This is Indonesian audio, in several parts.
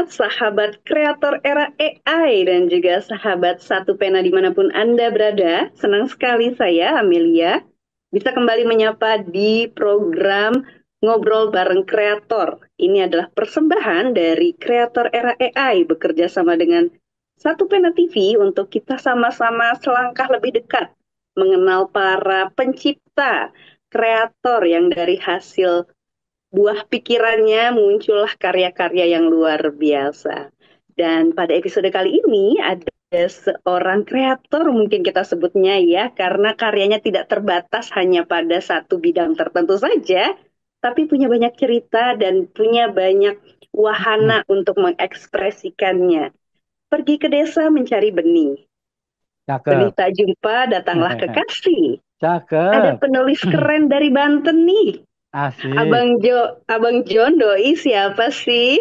sahabat kreator era AI dan juga sahabat satu pena dimanapun Anda berada. Senang sekali saya, Amelia, bisa kembali menyapa di program Ngobrol Bareng Kreator. Ini adalah persembahan dari kreator era AI bekerja sama dengan satu pena TV untuk kita sama-sama selangkah lebih dekat mengenal para pencipta, kreator yang dari hasil buah pikirannya muncullah karya-karya yang luar biasa. Dan pada episode kali ini ada seorang kreator mungkin kita sebutnya ya, karena karyanya tidak terbatas hanya pada satu bidang tertentu saja, tapi punya banyak cerita dan punya banyak Hmm, wahana untuk mengekspresikannya. Pergi ke desa mencari benih. Benih cakep. tak jumpa, datanglah kekasih. Ada Cakep. penulis keren dari Banten nih. Asik. Abang John doi siapa sih?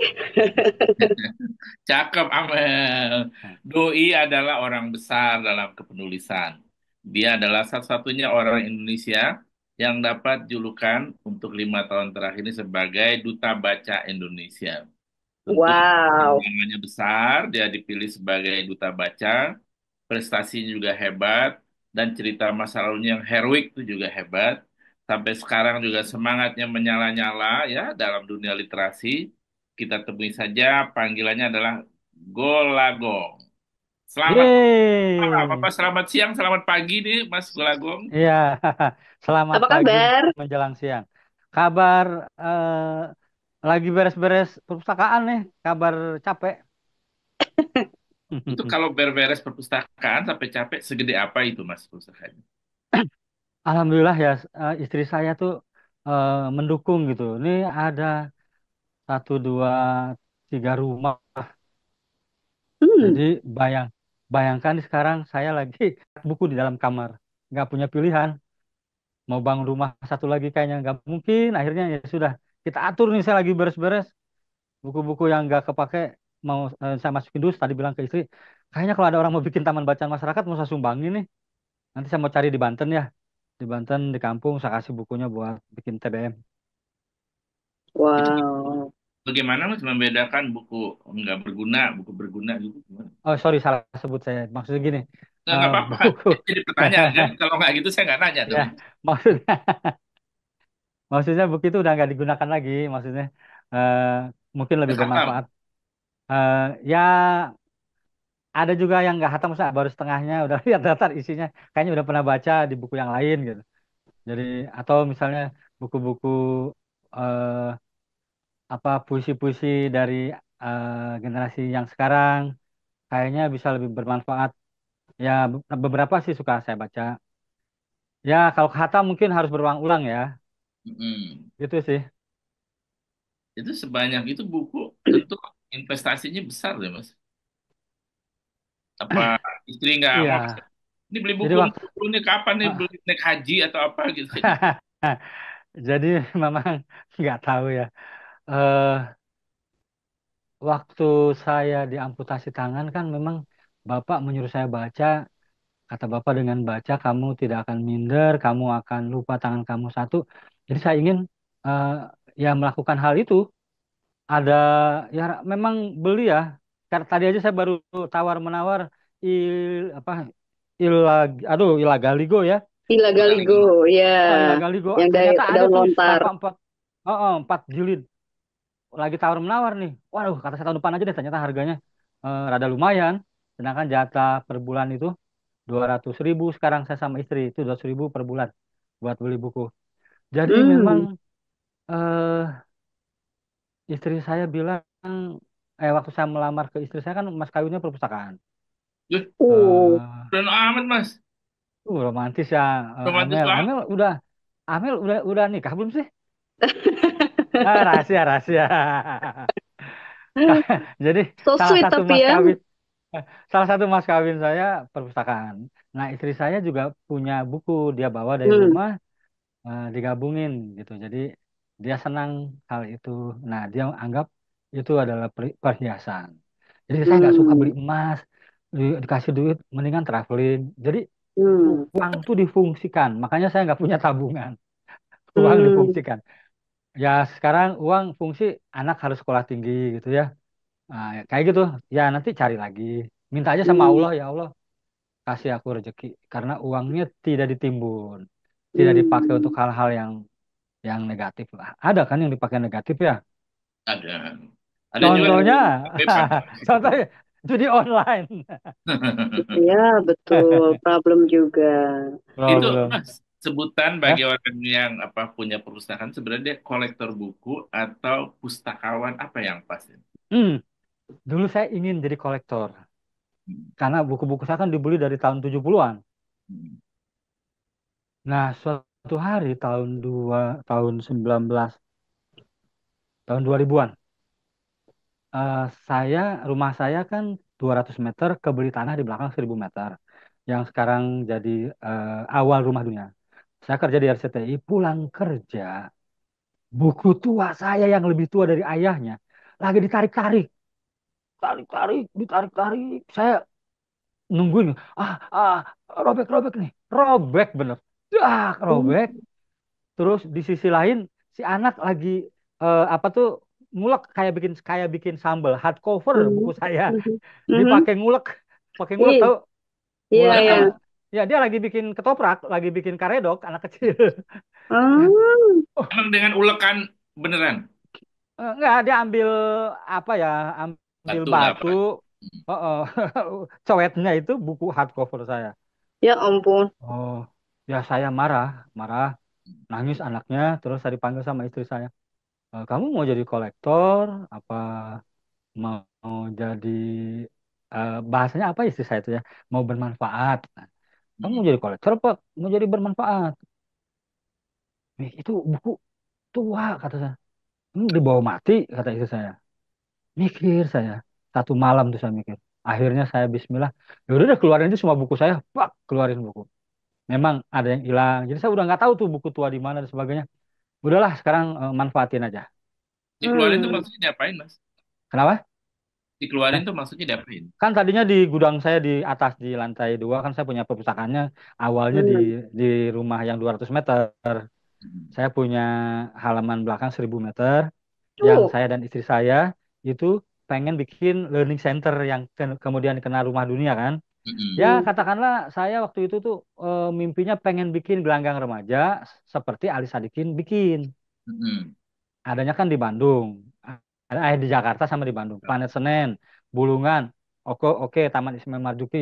Cakep, Amel. Doi adalah orang besar dalam kepenulisan. Dia adalah satu-satunya orang Indonesia yang dapat julukan untuk 5 tahun terakhir ini sebagai Duta Baca Indonesia. Tentu Wow. namanya besar, dia dipilih sebagai Duta Baca, prestasinya juga hebat, dan cerita masa lalunya yang heroik itu juga hebat. Sampai sekarang juga semangatnya menyala-nyala ya dalam dunia literasi. Kita temui saja panggilannya adalah Golagong. Selamat malam, Yeay. apa selamat siang, selamat pagi nih Mas Golagong. Iya. Selamat Apa pagi kabar? menjelang siang. Kabar lagi beres-beres perpustakaan nih. Kabar capek. Itu kalau beres-beres perpustakaan sampai capek segede apa itu Mas perpustakaannya? Alhamdulillah ya, istri saya tuh mendukung gitu. Ini ada satu, dua, tiga rumah. Hmm. Jadi bayang, bayangkan sekarang saya lagi buku di dalam kamar, nggak punya pilihan. Mau bangun rumah satu lagi kayaknya nggak mungkin. Akhirnya ya sudah kita atur nih, saya lagi beres-beres buku-buku yang nggak kepake mau saya masukin dulu. Tadi bilang ke istri, kayaknya kalau ada orang mau bikin taman bacaan masyarakat mau saya sumbangin nih. Nanti saya mau cari di Banten ya, di Banten di kampung saya kasih bukunya buat bikin TBM. Itu Wow. bagaimana Mas membedakan buku nggak berguna, buku berguna gitu? Gimana? Oh sorry, salah sebut saya. Maksudnya gini, Nggak apa-apa. buku Jadi pertanyaan kan, kalau nggak gitu saya nggak nanya ya dong. maksudnya maksudnya buku itu udah nggak digunakan lagi. Maksudnya eh, mungkin lebih Udah bermanfaat. khatam. Eh, ya ada juga yang nggak hatam, misalnya baru setengahnya udah lihat daftar isinya, kayaknya udah pernah baca di buku yang lain gitu. Jadi atau misalnya buku-buku eh, apa puisi-puisi dari generasi yang sekarang kayaknya bisa lebih bermanfaat. Ya beberapa sih suka saya baca. Ya kalau khatam mungkin harus berulang-ulang ya, Mm-mm. gitu sih. Itu sebanyak itu buku, tentu investasinya besar deh Mas. Apa istri nggak mau, Iya. ini beli Jadi buku waktu ini kapan nih, beli naik haji atau apa gitu. jadi memang nggak tahu ya. Eh Waktu saya diamputasi tangan kan memang Bapak menyuruh saya baca. Kata Bapak, dengan baca kamu tidak akan minder, kamu akan lupa tangan kamu satu. Jadi saya ingin eh, ya melakukan hal itu. Ada ya memang beli ya. Karena tadi aja saya baru tawar menawar apa Ilagaligo ya. Ilagaligo, ya. Oh Ilagaligo. Yang dari Ternyata ada daun tuh lontar. sampai empat jilid. Lagi tawar menawar nih. Waduh, kata saya tahun depan aja deh. Ternyata harganya rada lumayan. Sedangkan jatah per bulan itu 200.000. Sekarang saya sama istri itu 200.000 per bulan buat beli buku. Jadi memang Hmm. eh, istri saya bilang, waktu saya melamar ke istri saya kan mas kawinnya perpustakaan. Duh, Uh. Eh, keren amat Mas. Romantis ya. Romantis Amel. banget. Amel udah nikah belum sih? Rahasia rahasia. Jadi So salah sweet satu tapi mas ya. kawin salah satu mas kawin saya perpustakaan. Nah, istri saya juga punya buku, dia bawa dari Hmm. rumah, digabungin gitu. Jadi dia senang hal itu. Nah, dia anggap itu adalah perhiasan. Jadi saya nggak suka beli Hmm. emas, dikasih duit, mendingan traveling. Jadi Hmm. uang tuh difungsikan. Makanya saya nggak punya tabungan. Uang Hmm. difungsikan. Ya sekarang uang fungsi anak harus sekolah tinggi gitu ya. Nah, ya, kayak gitu. Ya nanti cari lagi. Minta aja sama Hmm, Allah, ya Allah kasih aku rezeki. Karena uangnya tidak ditimbun. Tidak dipakai untuk hmm. hal-hal yang negatif lah. Ada kan yang dipakai negatif ya? Ada. Ada juga yang Contohnya, pakai pakai. contohnya judi online. Ya, betul. Problem juga. Itu Problem. Mas, sebutan bagi Ya, orang yang apa punya perpustakaan sebenarnya dia kolektor buku atau pustakawan apa yang pasti? hmm, dulu saya ingin jadi kolektor. Hmm. Karena buku-buku saya kan dibeli dari tahun 70-an. Hmm. Nah, suatu hari tahun 19 tahun 2000-an, eh, saya rumah saya kan 200 meter kebeli tanah di belakang 1000 meter. Yang sekarang jadi awal rumah dunia. Saya kerja di RCTI, pulang kerja, buku tua saya yang lebih tua dari ayahnya lagi ditarik-tarik, tarik-tarik, ditarik-tarik. Saya nungguin, ah, ah, robek-robek nih, robek bener, robek. Terus di sisi lain si anak lagi apa tuh ngulek kayak bikin sambal hardcover Mhm, buku saya mhm, mhm. dipakai ngulek, pakai ngulek Ih, tahu iya, ngulek iya. ya dia lagi bikin ketoprak, lagi bikin karedok anak kecil. Oh, Emang dengan ulekan beneran Enggak, dia ambil apa ya, ambil batu lah batu, apa? cowetnya itu buku hardcover saya. ya ampun. Oh, ya saya marah, marah, nangis anaknya, terus saya dipanggil sama istri saya. Kamu mau jadi kolektor apa mau jadi bahasanya apa istri saya itu ya, mau bermanfaat. Nah, kamu mau Hmm. jadi kolektor apa mau jadi bermanfaat? Itu buku tua kata saya. Dibawa mati kata istri saya. Mikir saya. Satu malam tuh saya mikir. Akhirnya saya bismillah. Ya udah deh keluarin aja semua buku saya. Pak, keluarin buku. Memang ada yang hilang. Jadi saya udah nggak tahu tuh buku tua di mana dan sebagainya. Udahlah sekarang manfaatin aja. Dikeluarin tuh Hmm, maksudnya diapain, Mas? Kenapa? Dikeluarin Nah, tuh maksudnya diapain? kan tadinya di gudang saya di atas di lantai 2 kan saya punya perpustakaannya awalnya di hmm. di rumah yang 200 meter. Hmm. Saya punya halaman belakang 1000 meter yang Tuh. saya dan istri saya itu pengen bikin learning center yang kemudian kena rumah dunia kan. Ya, Hmm. Hmm. katakanlah saya waktu itu tuh mimpinya pengen bikin gelanggang remaja seperti Ali Sadikin bikin. Hmm. Adanya kan di Bandung. Ada di Jakarta sama di Bandung. Planet Senen, Bulungan, oke oke Taman Ismail Marzuki.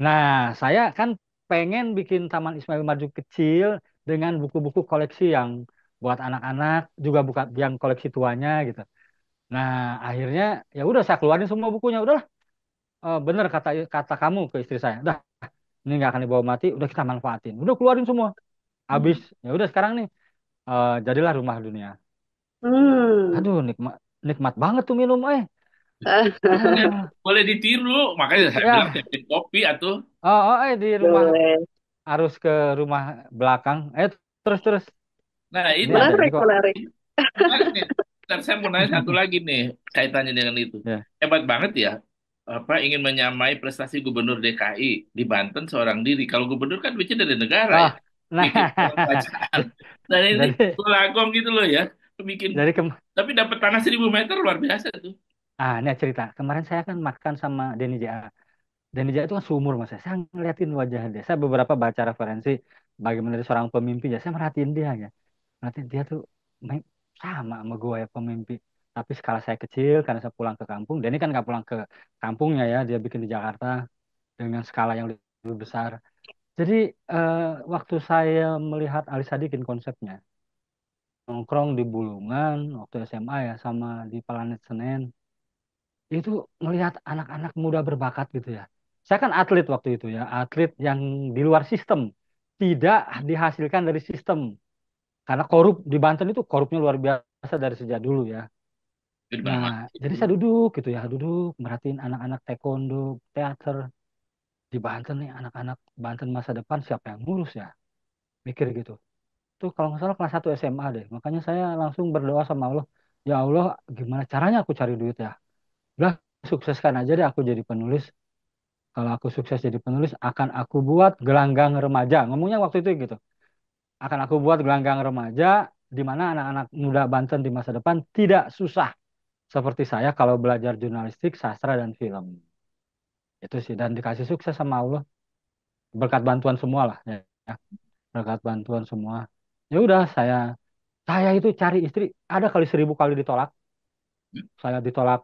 Nah, saya kan pengen bikin Taman Ismail Marzuki kecil dengan buku-buku koleksi yang buat anak-anak, juga bukan yang koleksi tuanya gitu. Nah, akhirnya ya udah saya keluarin semua bukunya. Udahlah, bener kata kata kamu ke istri saya. Udah, ini nggak akan dibawa mati. Udah kita manfaatin. Udah keluarin semua. Habis. Hmm. Ya udah sekarang nih jadilah rumah dunia. Hmm. Aduh, nikmat nikmat banget tuh minum, Boleh, Ah, boleh ditiru. Makanya saya bilang ya, siapin kopi atau. di rumah Boleh. harus ke rumah belakang. Terus terus. Nah, Ini ini ada ini Menarik, kok. menarik. menarik nih. Ntar saya mau nanya satu lagi nih kaitannya dengan itu. Ya. Hebat banget ya. Apa ingin menyamai prestasi Gubernur DKI di Banten seorang diri. Kalau gubernur kan duitnya dari negara ya. Ah, nah, Bikin orang bacaan. Dan ini jadi Tulagong gitu loh ya. Bikin. jadi Tapi dapat tanah 1.000 meter luar biasa tuh. ini cerita. Kemarin saya kan makan sama Denny JA. Denny JA itu kan seumur mas saya. Saya ngeliatin wajah dia. Saya beberapa baca referensi bagaimana dia seorang pemimpi ya. Saya merhatiin dia ya. Merhatiin dia tuh main- sama sama gue ya pemimpi. Tapi skala saya kecil karena saya pulang ke kampung. Denny kan nggak pulang ke kampungnya ya. Dia bikin di Jakarta dengan skala yang lebih besar. Jadi eh, waktu saya melihat Ali Sadikin konsepnya, nongkrong di Bulungan waktu SMA ya sama di Planet Senen, itu melihat anak-anak muda berbakat gitu ya. Saya kan atlet waktu itu ya, atlet yang di luar sistem, tidak dihasilkan dari sistem. Karena korup di Banten itu korupnya luar biasa dari sejak dulu ya. Di Nah, mana-mana jadi itu. saya duduk gitu ya, duduk merhatiin anak-anak taekwondo, teater di Banten nih, anak-anak Banten masa depan siapa yang ngurus ya? Mikir gitu. Tuh kalau nggak salah kelas 1 SMA deh. Makanya saya langsung berdoa sama Allah. Ya Allah, gimana caranya aku cari duit ya? Udah, sukseskan aja deh aku jadi penulis. Kalau aku sukses jadi penulis, akan aku buat gelanggang remaja. Ngomongnya waktu itu gitu. Akan aku buat gelanggang remaja di mana anak-anak muda Banten di masa depan tidak susah seperti saya kalau belajar jurnalistik, sastra dan film. Itu sih dan dikasih sukses sama Allah berkat bantuan semua lah ya. Berkat bantuan semua. Ya udah saya itu cari istri ada kali 1000 kali ditolak. Saya ditolak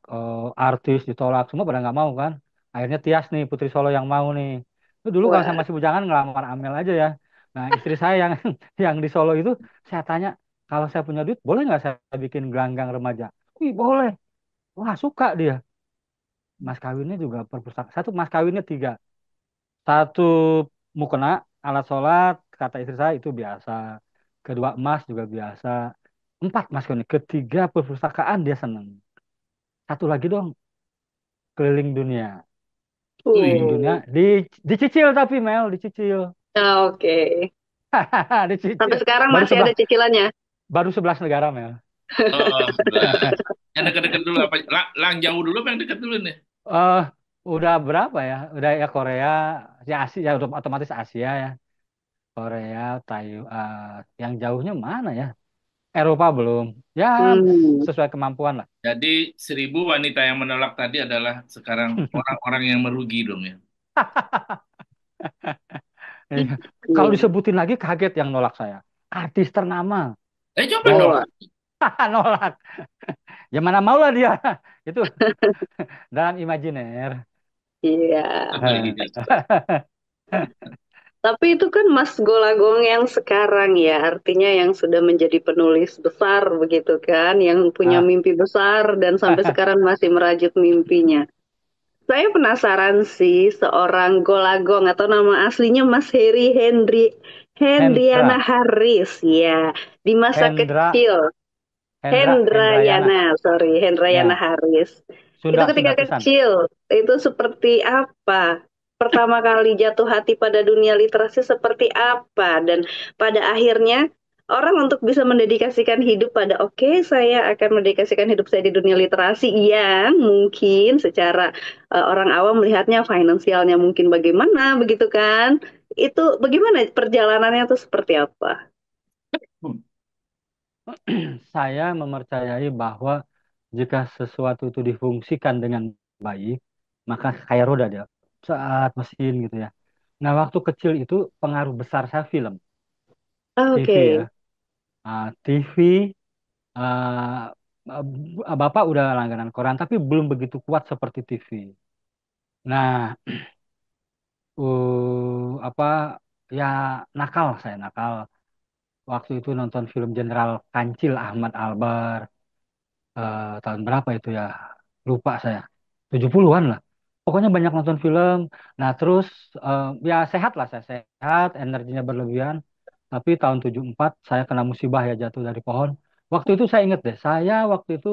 artis ditolak semua pada nggak mau kan. Akhirnya Tias nih Putri Solo yang mau nih. Itu dulu kalau saya Wah. masih bujangan ngelamar Amel aja ya. Nah istri saya yang yang di Solo itu saya tanya kalau saya punya duit boleh nggak saya bikin gelanggang remaja? Wih boleh. Wah suka dia. Mas kawinnya juga perpustakaan. Satu mas kawinnya 3. Satu mukena alat sholat kata istri saya itu biasa. Kedua emas juga biasa. 4 mas kawinnya. Ketiga perpustakaan dia seneng. Satu lagi dong keliling dunia. Keliling dunia Uh. dicicil tapi Mel dicicil. Ah, oke. Sampai Dicicil. sekarang Baru masih ada cicilannya. 11 negara Mel. Oh, 11. Yang dekat-dekat dulu apa? Lang jauh dulu apa yang dekat dulu nih? eh udah berapa ya? Udah ya Korea, ya Asia, ya udah otomatis Asia ya. Korea, yang jauhnya mana ya? Eropa belum. Ya Hmm. sesuai kemampuan lah. Jadi 1.000 wanita yang menolak tadi adalah sekarang orang-orang yang merugi dong ya. Iya. Kalau Iya. disebutin lagi kaget yang nolak saya. Artis ternama. Coba dong. Wah. Nolak. Ya mana mau lah dia. Itu dalam imajiner. Iya. Iya. Tapi itu kan Mas Golagong yang sekarang ya, artinya yang sudah menjadi penulis besar begitu kan, yang punya Ah, mimpi besar dan sampai sekarang masih merajut mimpinya. Saya penasaran sih seorang Golagong atau nama aslinya Mas Hendriana Hendra, Haris ya, di masa Hendra, kecil. Hendrayana. Hendrayana Ya, Haris. Itu Sunda, ketika Sunda pisan. kecil, itu seperti apa? Pertama kali jatuh hati pada dunia literasi seperti apa? Dan pada akhirnya orang untuk bisa mendedikasikan hidup pada oke, saya akan mendedikasikan hidup saya di dunia literasi yang mungkin secara orang awam melihatnya finansialnya mungkin bagaimana begitu kan? Itu bagaimana perjalanannya itu seperti apa? Saya mempercayai bahwa jika sesuatu itu difungsikan dengan baik, maka kayak roda dia, saat mesin gitu ya. Nah, waktu kecil itu pengaruh besar saya film, TV Oke. ya. TV, Bapak udah langganan koran, tapi belum begitu kuat seperti TV. Nah, apa ya nakal saya nakal. Waktu itu nonton film Jenderal Kancil Ahmad Albar. Tahun berapa itu ya? Lupa saya. 70-an lah. Pokoknya banyak nonton film. Nah, terus ya sehat lah saya sehat, energinya berlebihan. Tapi tahun 74 saya kena musibah ya jatuh dari pohon. Waktu itu saya inget deh, saya waktu itu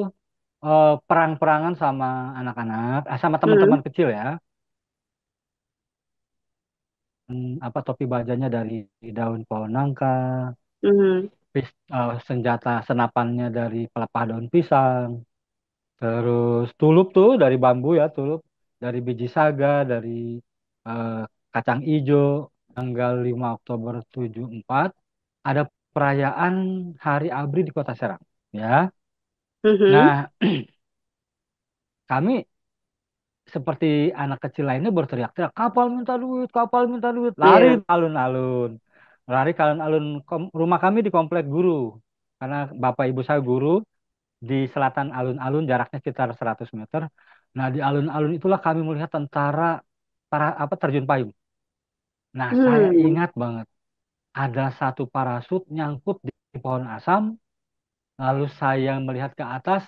perang-perangan sama anak-anak, sama Hmm. teman-teman kecil ya. Apa topi bajanya dari daun pohon nangka, Hmm. senjata senapannya dari pelepah daun pisang. Terus tulup tuh dari bambu ya, tulup dari biji saga, dari eh, kacang ijo. Tanggal 5 Oktober 74 ada perayaan Hari ABRI di Kota Serang. Ya, Mhm. nah kami seperti anak kecil lainnya berteriak-teriak, kapal minta duit, lari Iya. ke alun-alun, lari ke alun-alun. Rumah kami di komplek guru, karena bapak ibu saya guru di selatan alun-alun jaraknya sekitar 100 meter. Nah, di alun-alun itulah kami melihat tentara para apa terjun payung. Nah, saya Hmm. ingat banget ada satu parasut nyangkut di pohon asam, lalu saya melihat ke atas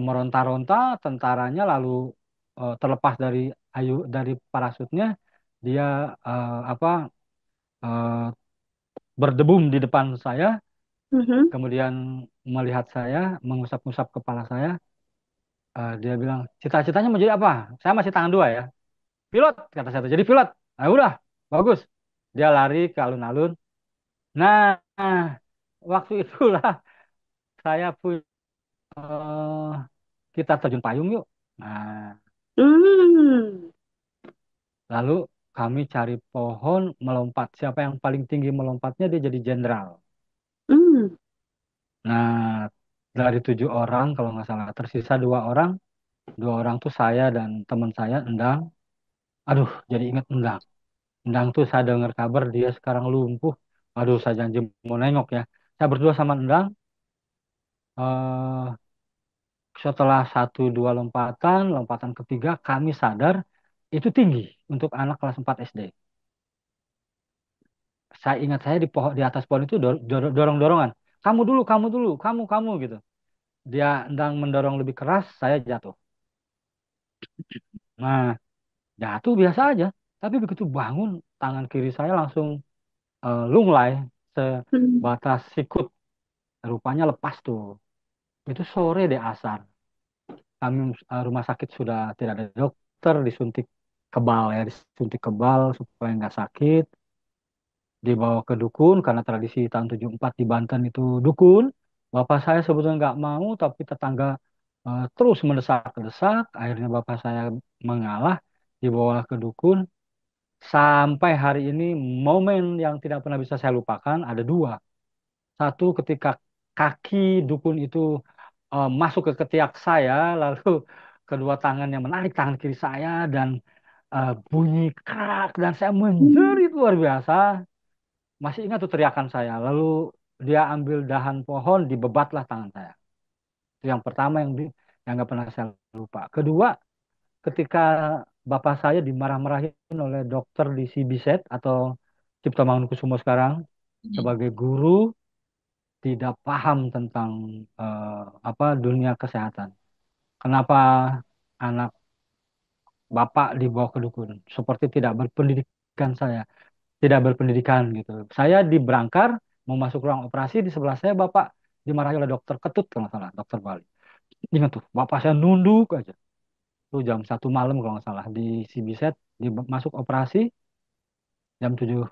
meronta-ronta tentaranya lalu terlepas dari parasutnya dia apa eh, berdebum di depan saya, Mhm. kemudian melihat saya mengusap-usap kepala saya. Dia bilang, cita-citanya mau jadi apa? Saya masih tangan 2 ya. Pilot, kata saya. Jadi pilot. Nah, udah, bagus. Dia lari ke alun-alun. Nah, waktu itulah saya pun kita terjun payung yuk. Nah, Hmm. lalu kami cari pohon melompat. Siapa yang paling tinggi melompatnya dia jadi jenderal. Hmm. Nah, dari 7 orang kalau nggak salah, tersisa 2 orang. 2 orang tuh saya dan teman saya, Endang. Aduh, jadi ingat Endang. Endang tuh saya dengar kabar dia sekarang lumpuh. Aduh, saya janji mau nengok ya. Saya berdua sama Endang, eh, setelah 1 2 lompatan, lompatan ketiga kami sadar itu tinggi untuk anak kelas 4 SD. Saya ingat saya di pohon, di atas pohon itu dorong-dorongan. Kamu dulu, kamu gitu. Dia Endang mendorong lebih keras, saya jatuh. Nah, jatuh biasa aja. Tapi begitu bangun, tangan kiri saya langsung lunglai Hmm. sebatas sikut. Rupanya lepas tuh. Itu sore deh asar. Kami rumah sakit sudah tidak ada dokter, disuntik kebal ya, disuntik kebal supaya nggak sakit. Dibawa ke dukun karena tradisi tahun 74 di Banten itu dukun. Bapak saya sebetulnya nggak mau, tapi tetangga terus mendesak-desak. Akhirnya bapak saya mengalah, dibawa ke dukun. Sampai hari ini momen yang tidak pernah bisa saya lupakan ada dua. Satu ketika kaki dukun itu masuk ke ketiak saya, lalu kedua tangannya menarik tangan kiri saya dan bunyi krak dan saya menjerit luar biasa. Masih ingat tuh teriakan saya. Lalu dia ambil dahan pohon, dibebatlah tangan saya. Itu yang pertama yang nggak pernah saya lupa. Kedua, ketika bapak saya dimarah-marahin oleh dokter di Sibiset atau Cipto Mangunkusumo sekarang Hmm. sebagai guru tidak paham tentang apa dunia kesehatan. Kenapa anak bapak dibawa ke dukun? Seperti tidak berpendidikan saya, tidak berpendidikan gitu. Saya di Brangkar mau masuk ruang operasi di sebelah saya bapak dimarahi oleh dokter Ketut kalau nggak salah, dokter Bali. Ingat tuh, bapak saya nunduk aja. Tuh jam 1 malam kalau nggak salah di Sibiset masuk operasi jam 7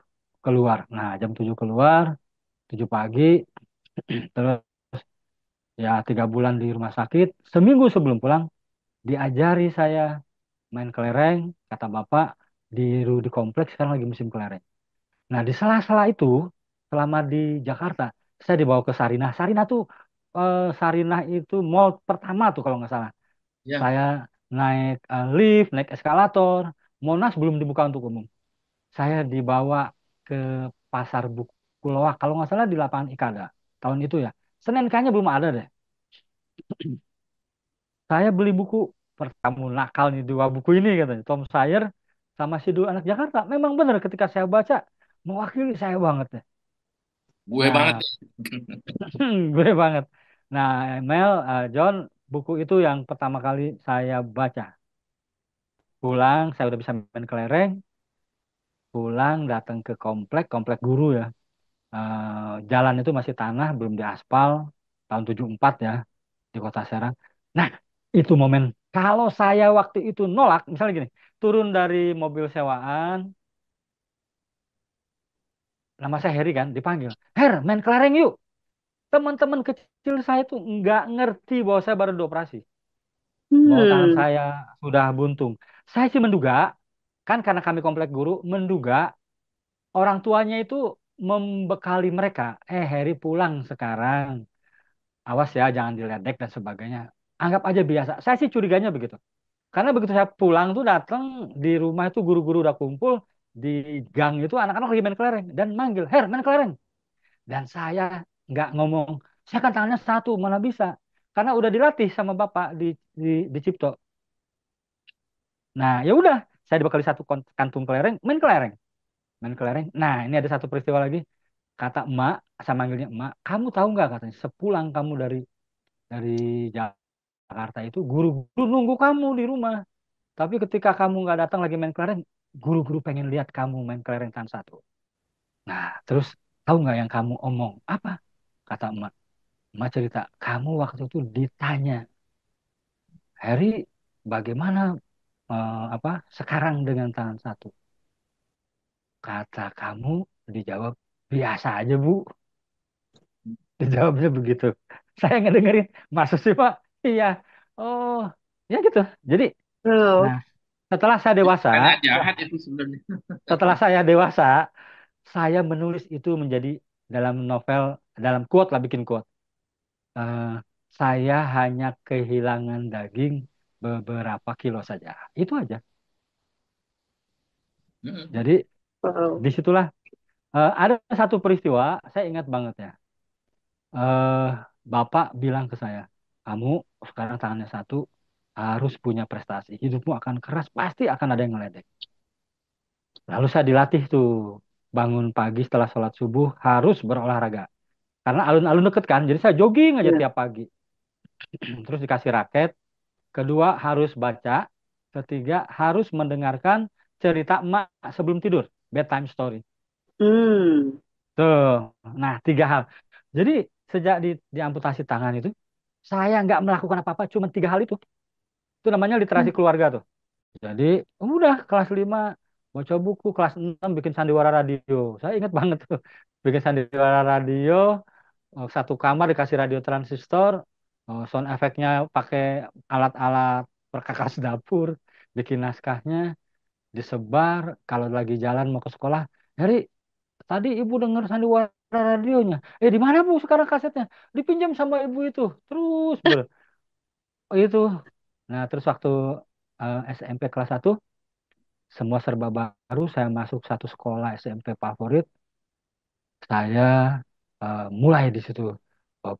keluar. Nah jam 7 keluar, 7 pagi, terus ya 3 bulan di rumah sakit. Seminggu sebelum pulang diajari saya main kelereng, kata bapak di kompleks sekarang lagi musim kelereng. Nah di sela-sela itu selama di Jakarta saya dibawa ke Sarinah. Sarinah tuh Sarinah itu mall pertama tuh kalau nggak salah. Ya, Saya naik lift, naik eskalator. Monas belum dibuka untuk umum. Saya dibawa ke Pasar Bukulawa, kalau nggak salah di lapangan Ikada. Tahun itu ya. Senin kayaknya belum ada deh. Saya beli buku pertama nakal nih 2 buku ini katanya. Tom Sawyer sama si Dua Anak Jakarta. Memang benar ketika saya baca mewakili saya banget ya. gue banget Nah, ya. gue banget. Nah, Mel, John, buku itu yang pertama kali saya baca. Pulang, saya udah bisa main kelereng. Pulang, datang ke komplek, komplek guru ya. Jalan itu masih tanah, belum diaspal. Tahun 74 ya, di Kota Serang. Nah, itu momen. Kalau saya waktu itu nolak, misalnya gini, turun dari mobil sewaan, nama saya Heri kan, dipanggil. Her, main kelereng yuk. Teman-teman kecil saya tuh nggak ngerti bahwa saya baru dioperasi. Bahwa tangan Hmm. saya sudah buntung. Saya sih menduga, kan karena kami komplek guru, menduga orang tuanya itu membekali mereka. Heri pulang sekarang. Awas ya, jangan diledek dan sebagainya. Anggap aja biasa. Saya sih curiganya begitu. Karena begitu saya pulang tuh datang di rumah itu guru-guru udah kumpul di gang itu anak-anak lagi main kelereng dan manggil, Her, main kelereng. Dan saya nggak ngomong, saya kan tangannya satu, mana bisa. Karena udah dilatih sama bapak di Cipto. Nah, ya udah, saya dibekali satu kantung kelereng, main kelereng. Nah, ini ada satu peristiwa lagi. Kata emak, saya manggilnya emak, kamu tahu nggak katanya, sepulang kamu dari Jakarta itu guru-guru nunggu kamu di rumah. Tapi ketika kamu nggak datang lagi main kelereng, guru-guru pengen lihat kamu main kelereng tan satu. Nah, terus tahu nggak yang kamu omong? Apa? Kata emak. Emak cerita, kamu waktu itu ditanya, Heri, bagaimana apa sekarang dengan tangan satu? Kata kamu dijawab biasa aja Bu. Dijawabnya begitu. Saya ngedengerin, maksud sih Pak? Iya. Oh, ya gitu. Jadi, Oh. nah setelah saya dewasa, Agak jahat itu sebenarnya. setelah saya dewasa, saya menulis itu menjadi dalam novel, dalam quote lah bikin quote. Eh, saya hanya kehilangan daging beberapa kilo saja. Itu aja. Mm-mm. Jadi Wow. disitulah ada satu peristiwa, saya ingat banget ya. eh Bapak bilang ke saya, kamu sekarang tangannya satu harus punya prestasi. Hidupmu akan keras, pasti akan ada yang ngeledek. Lalu saya dilatih tuh, bangun pagi setelah sholat subuh harus berolahraga. Karena alun-alun deket kan, jadi saya jogging aja Ya. tiap pagi. Terus dikasih raket. Kedua harus baca. Ketiga harus mendengarkan cerita emak sebelum tidur, bedtime story. Hmm. Tuh, nah tiga hal. Jadi sejak diamputasi tangan itu, saya nggak melakukan apa-apa, cuma tiga hal itu. Itu namanya literasi keluarga tuh. Jadi udah kelas 5 baca buku, kelas 6 bikin sandiwara radio. Saya ingat banget tuh. Bikin sandiwara radio, satu kamar dikasih radio transistor, sound efeknya pakai alat-alat perkakas dapur, bikin naskahnya, disebar kalau lagi jalan mau ke sekolah. Dari tadi ibu dengar sandiwara radionya. Di mana bu sekarang kasetnya? Dipinjam sama ibu itu. Terus oh, itu. Nah, terus waktu SMP kelas 1 semua serba baru, saya masuk satu sekolah SMP favorit, saya mulai di situ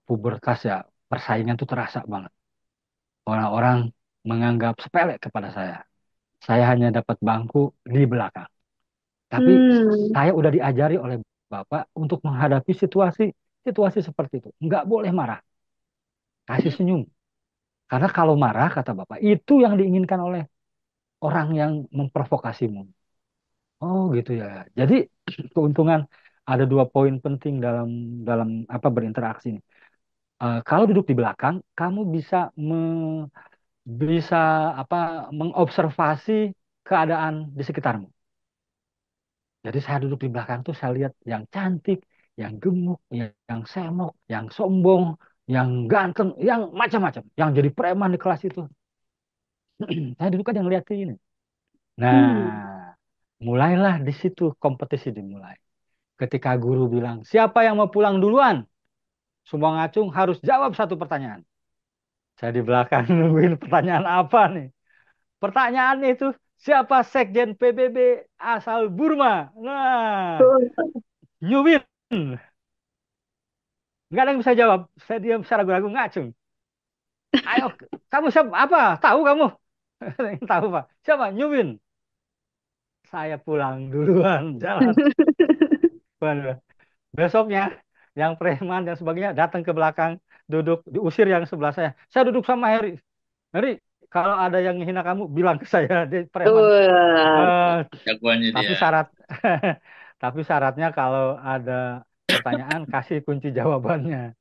pubertas ya, persaingan tuh terasa banget. Orang-orang menganggap sepele kepada saya. Saya hanya dapat bangku di belakang. Tapi Hmm. saya udah diajari oleh Bapak untuk menghadapi situasi seperti itu. Nggak boleh marah, kasih senyum. Karena kalau marah, kata Bapak, itu yang diinginkan oleh orang yang memprovokasimu. Oh gitu ya. Jadi keuntungan ada dua poin penting dalam dalam apa berinteraksi ini. Kalau duduk di belakang, kamu bisa apa mengobservasi keadaan di sekitarmu. Jadi saya duduk di belakang tuh saya lihat yang cantik, yang gemuk, yang semok, yang sombong, yang ganteng, yang macam-macam, yang jadi preman di kelas itu. Saya duduk aja ngeliat ini. Hmm. Nah, mulailah di situ kompetisi dimulai. Ketika guru bilang, siapa yang mau pulang duluan? Semua ngacung harus jawab satu pertanyaan. Saya di belakang nungguin pertanyaan apa nih? Pertanyaan itu, siapa Sekjen PBB asal Burma? Nah, Tuh. you win. Nggak ada yang bisa jawab. Saya diam secara ragu-ragu ngacung. Ayo, kamu siapa? Apa? Tahu kamu? Tahu Pak. Siapa? Nyuwin. Saya pulang duluan. Jalan. Waduh. Besoknya, yang preman dan sebagainya datang ke belakang, duduk, diusir yang sebelah saya. Saya duduk sama Heri. Heri, kalau ada yang menghina kamu, bilang ke saya, dia preman. Wah. Eh, Jagoannya tapi dia. syarat, tapi syaratnya kalau ada pertanyaan, kasih kunci jawabannya.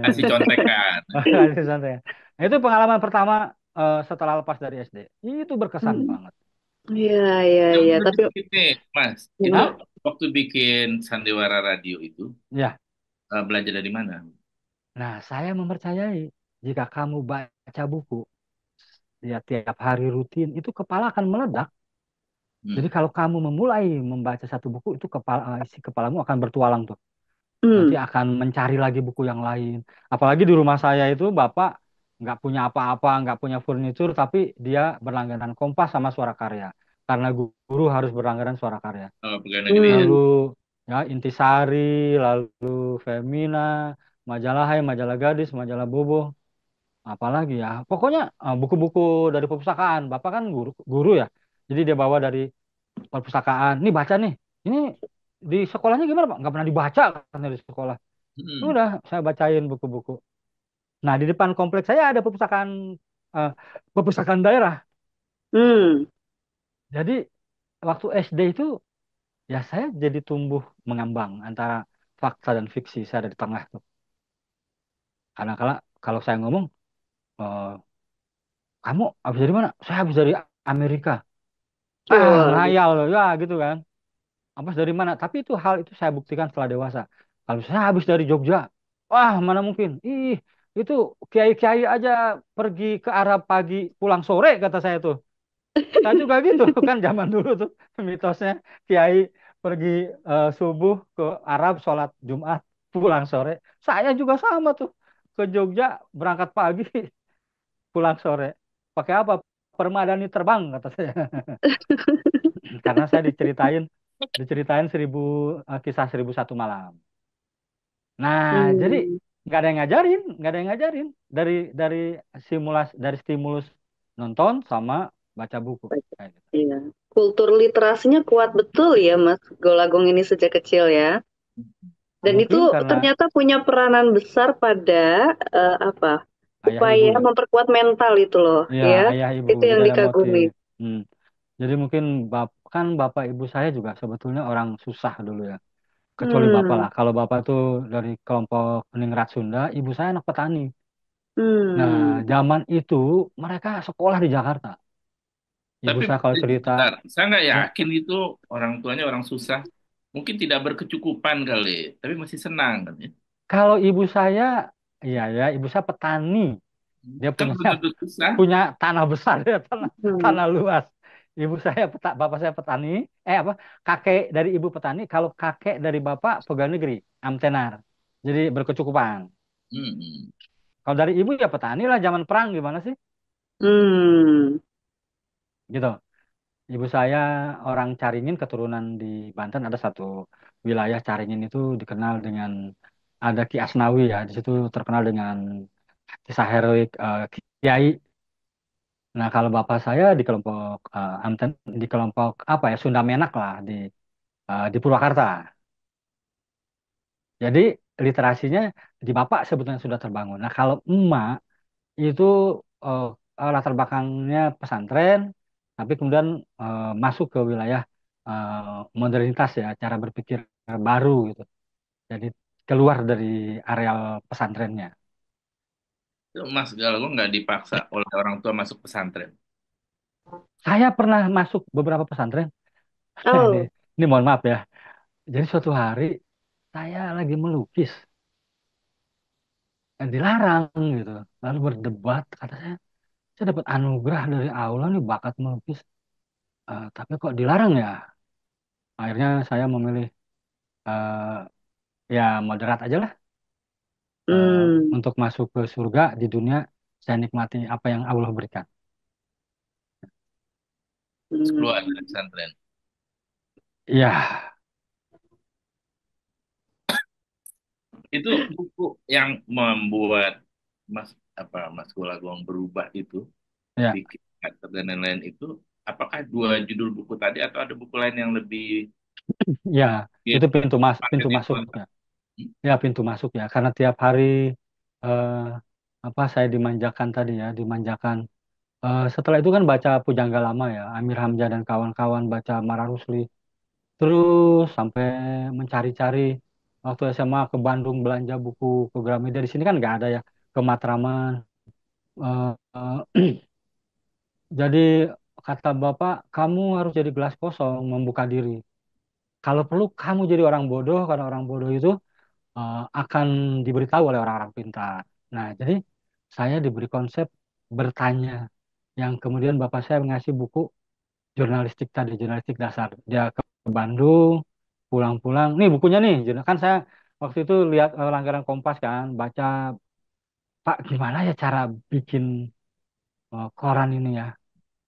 Kasih Eh, contekan. kasih santai. Nah, itu pengalaman pertama setelah lepas dari SD. Itu berkesan Hmm. banget. Iya, iya, Yang iya. Tapi menarik ini, Mas, itu gimana? Hah? waktu bikin sandiwara radio itu Ya. belajar dari mana? Nah, saya mempercayai jika kamu baca buku ya tiap hari rutin, itu kepala akan meledak. Jadi Hmm. kalau kamu memulai membaca satu buku, itu isi kepalamu akan bertualang tuh. Nanti Hmm. akan mencari lagi buku yang lain. Apalagi di rumah saya itu bapak nggak punya apa-apa, nggak punya furnitur, tapi dia berlangganan Kompas sama Suara Karya. Karena guru harus berlangganan Suara Karya. Oh, pegawai negeri ya. Lalu Hmm. ya Intisari, lalu Femina, majalah Hai, majalah Gadis, majalah Bobo, apalagi ya. Pokoknya buku-buku dari perpustakaan. Bapak kan guru ya. Jadi dia bawa dari perpustakaan. Nih baca nih. Ini di sekolahnya gimana Pak? Nggak pernah dibaca kan di sekolah. Hmm. Udah, saya bacain buku-buku. Nah, di depan kompleks saya ada eh, perpustakaan daerah. Hmm. Jadi waktu SD itu ya saya jadi tumbuh mengambang antara fakta dan fiksi. Saya ada di tengah tuh. Karena kalau saya ngomong, eh, kamu habis dari mana? Saya habis dari Amerika. Waduh. Ngayal loh, ya gitu kan. Habis dari mana? Tapi itu hal itu saya buktikan setelah dewasa. Kalau saya habis dari Jogja, wah mana mungkin? Itu kiai-kiai aja pergi ke Arab pagi, pulang sore kata saya tuh. Saya juga gitu kan zaman dulu tuh mitosnya kiai pergi subuh ke Arab sholat Jumat pulang sore. Saya juga sama tuh. ke Jogja berangkat pagi pulang sore. Pakai apa? Permadani terbang kata saya. Karena saya diceritain kisah 1001 malam. Nah, jadi Hmm, nggak ada yang ngajarin dari stimulus nonton sama baca buku. Kayak gitu. iya. Kultur literasinya kuat betul ya, Mas Golagong ini sejak kecil ya. Dan itu Mungkin karena ternyata punya peranan besar pada apa? ayah ibu Upaya ya. memperkuat mental itu loh, Iya, ya. ayah ibu. Itu Jadi yang ada dikagumi. motif. Hmm. Jadi mungkin kan bapak ibu saya juga sebetulnya orang susah dulu ya. Kecuali bapak Hmm, lah. Kalau bapak tuh dari kelompok Ningrat Sunda, ibu saya anak petani. Nah, hmm. zaman itu mereka sekolah di Jakarta. Ibu Tapi saya kalau cerita, bentar, saya nggak ya yakin itu orang tuanya orang susah. Mungkin tidak berkecukupan kali, tapi masih senang kan ya. kalau ibu saya, iya ya, ibu saya petani. Dia Kan punya belum tentu susah. punya tanah besar ya, tanah Hmm. tanah luas. Bapak saya petani, apa? Kakek dari ibu petani, kalau kakek dari bapak pegawai negeri, amtenar. Jadi berkecukupan. Hmm. Kalau dari ibu ya petani lah, zaman perang gimana sih? Hmm. Gitu. Ibu saya orang Caringin, keturunan di Banten, ada satu wilayah Caringin itu dikenal dengan ada Ki Asnawi ya, di situ terkenal dengan kisah heroik Kiai. Nah, kalau bapak saya di kelompok Amten, di kelompok apa ya, Sunda Menak lah di Purwakarta. Jadi literasinya di bapak sebetulnya sudah terbangun. Nah, kalau emak itu eh, latar belakangnya pesantren, tapi kemudian masuk ke wilayah modernitas ya, cara berpikir baru gitu. Jadi keluar dari areal pesantrennya. Itu Mas Galgo nggak dipaksa oleh orang tua masuk pesantren. Saya pernah masuk beberapa pesantren. Ini, Oh. ini mohon maaf ya. Jadi suatu hari saya lagi melukis, dilarang gitu. Lalu berdebat, kata saya dapat anugerah dari Allah nih bakat melukis. Tapi kok dilarang ya? Akhirnya saya memilih eh, ya moderat aja lah Hmm. untuk masuk ke surga di dunia saya nikmati apa yang Allah berikan. Terus keluar dari Hmm. pesantren. Iya, Itu buku yang membuat Mas Golagong berubah itu, ya, bikin karakter dan lain-lain itu, apakah dua judul buku tadi atau ada buku lain yang lebih ya itu gitu pintu paket itu masuk apa? ya. Ya pintu masuk ya karena tiap hari eh, apa saya dimanjakan tadi ya, dimanjakan. Setelah itu kan baca Pujangga Lama ya, Amir Hamzah dan kawan-kawan, baca Mara Rusli. Terus sampai mencari-cari waktu SMA ke Bandung belanja buku ke Gramedia. Di sini kan nggak ada ya, ke Matraman. Jadi kata Bapak, kamu harus jadi gelas kosong, membuka diri. Kalau perlu kamu jadi orang bodoh, karena orang bodoh itu akan diberitahu oleh orang-orang pintar. Nah, jadi saya diberi konsep bertanya, yang kemudian Bapak saya ngasih buku jurnalistik tadi, jurnalistik dasar. Dia ke Bandung, pulang-pulang, nih bukunya nih. Kan saya waktu itu lihat langgaran Kompas kan, baca, Pak gimana ya cara bikin koran ini ya.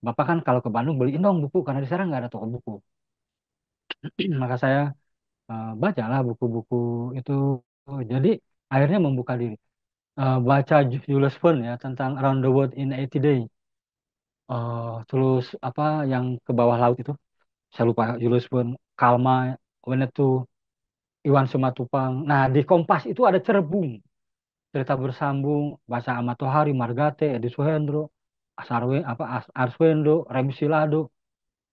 Bapak kan kalau ke Bandung beliin dong buku, karena di sana nggak ada toko buku. Maka saya bacalah buku-buku itu. Jadi akhirnya membuka diri. Baca Jules Verne ya tentang Around the World in 80 Days. Terus apa yang ke bawah laut itu? Saya lupa Jules Verne, Kalma, Winnetou, Iwan Simatupang. Nah, di Kompas itu ada Cerebung, cerita bersambung, bahasa Ahmad Tohari, Margate, Edi Suhendro, Arswendo, Remi Silado.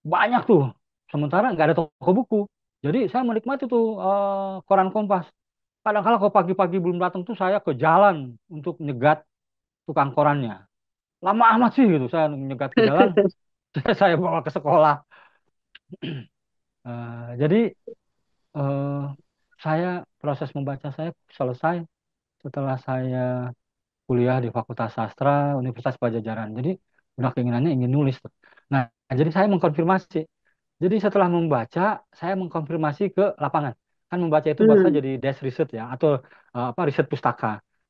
Banyak tuh. Sementara nggak ada toko buku. Jadi saya menikmati tuh koran Kompas. Kadang-kala kalau pagi-pagi belum datang tuh saya ke jalan untuk nyegat tukang korannya. Lama amat sih gitu saya nyegat ke jalan. Saya bawa ke sekolah. Jadi eh, saya proses membaca saya selesai setelah saya kuliah di Fakultas Sastra Universitas Pajajaran. Jadi udah keinginannya ingin nulis tuh. Nah, jadi saya mengkonfirmasi. Jadi setelah membaca, saya mengkonfirmasi ke lapangan. Kan membaca itu bahasa Hmm. jadi desk research ya, atau apa riset pustaka.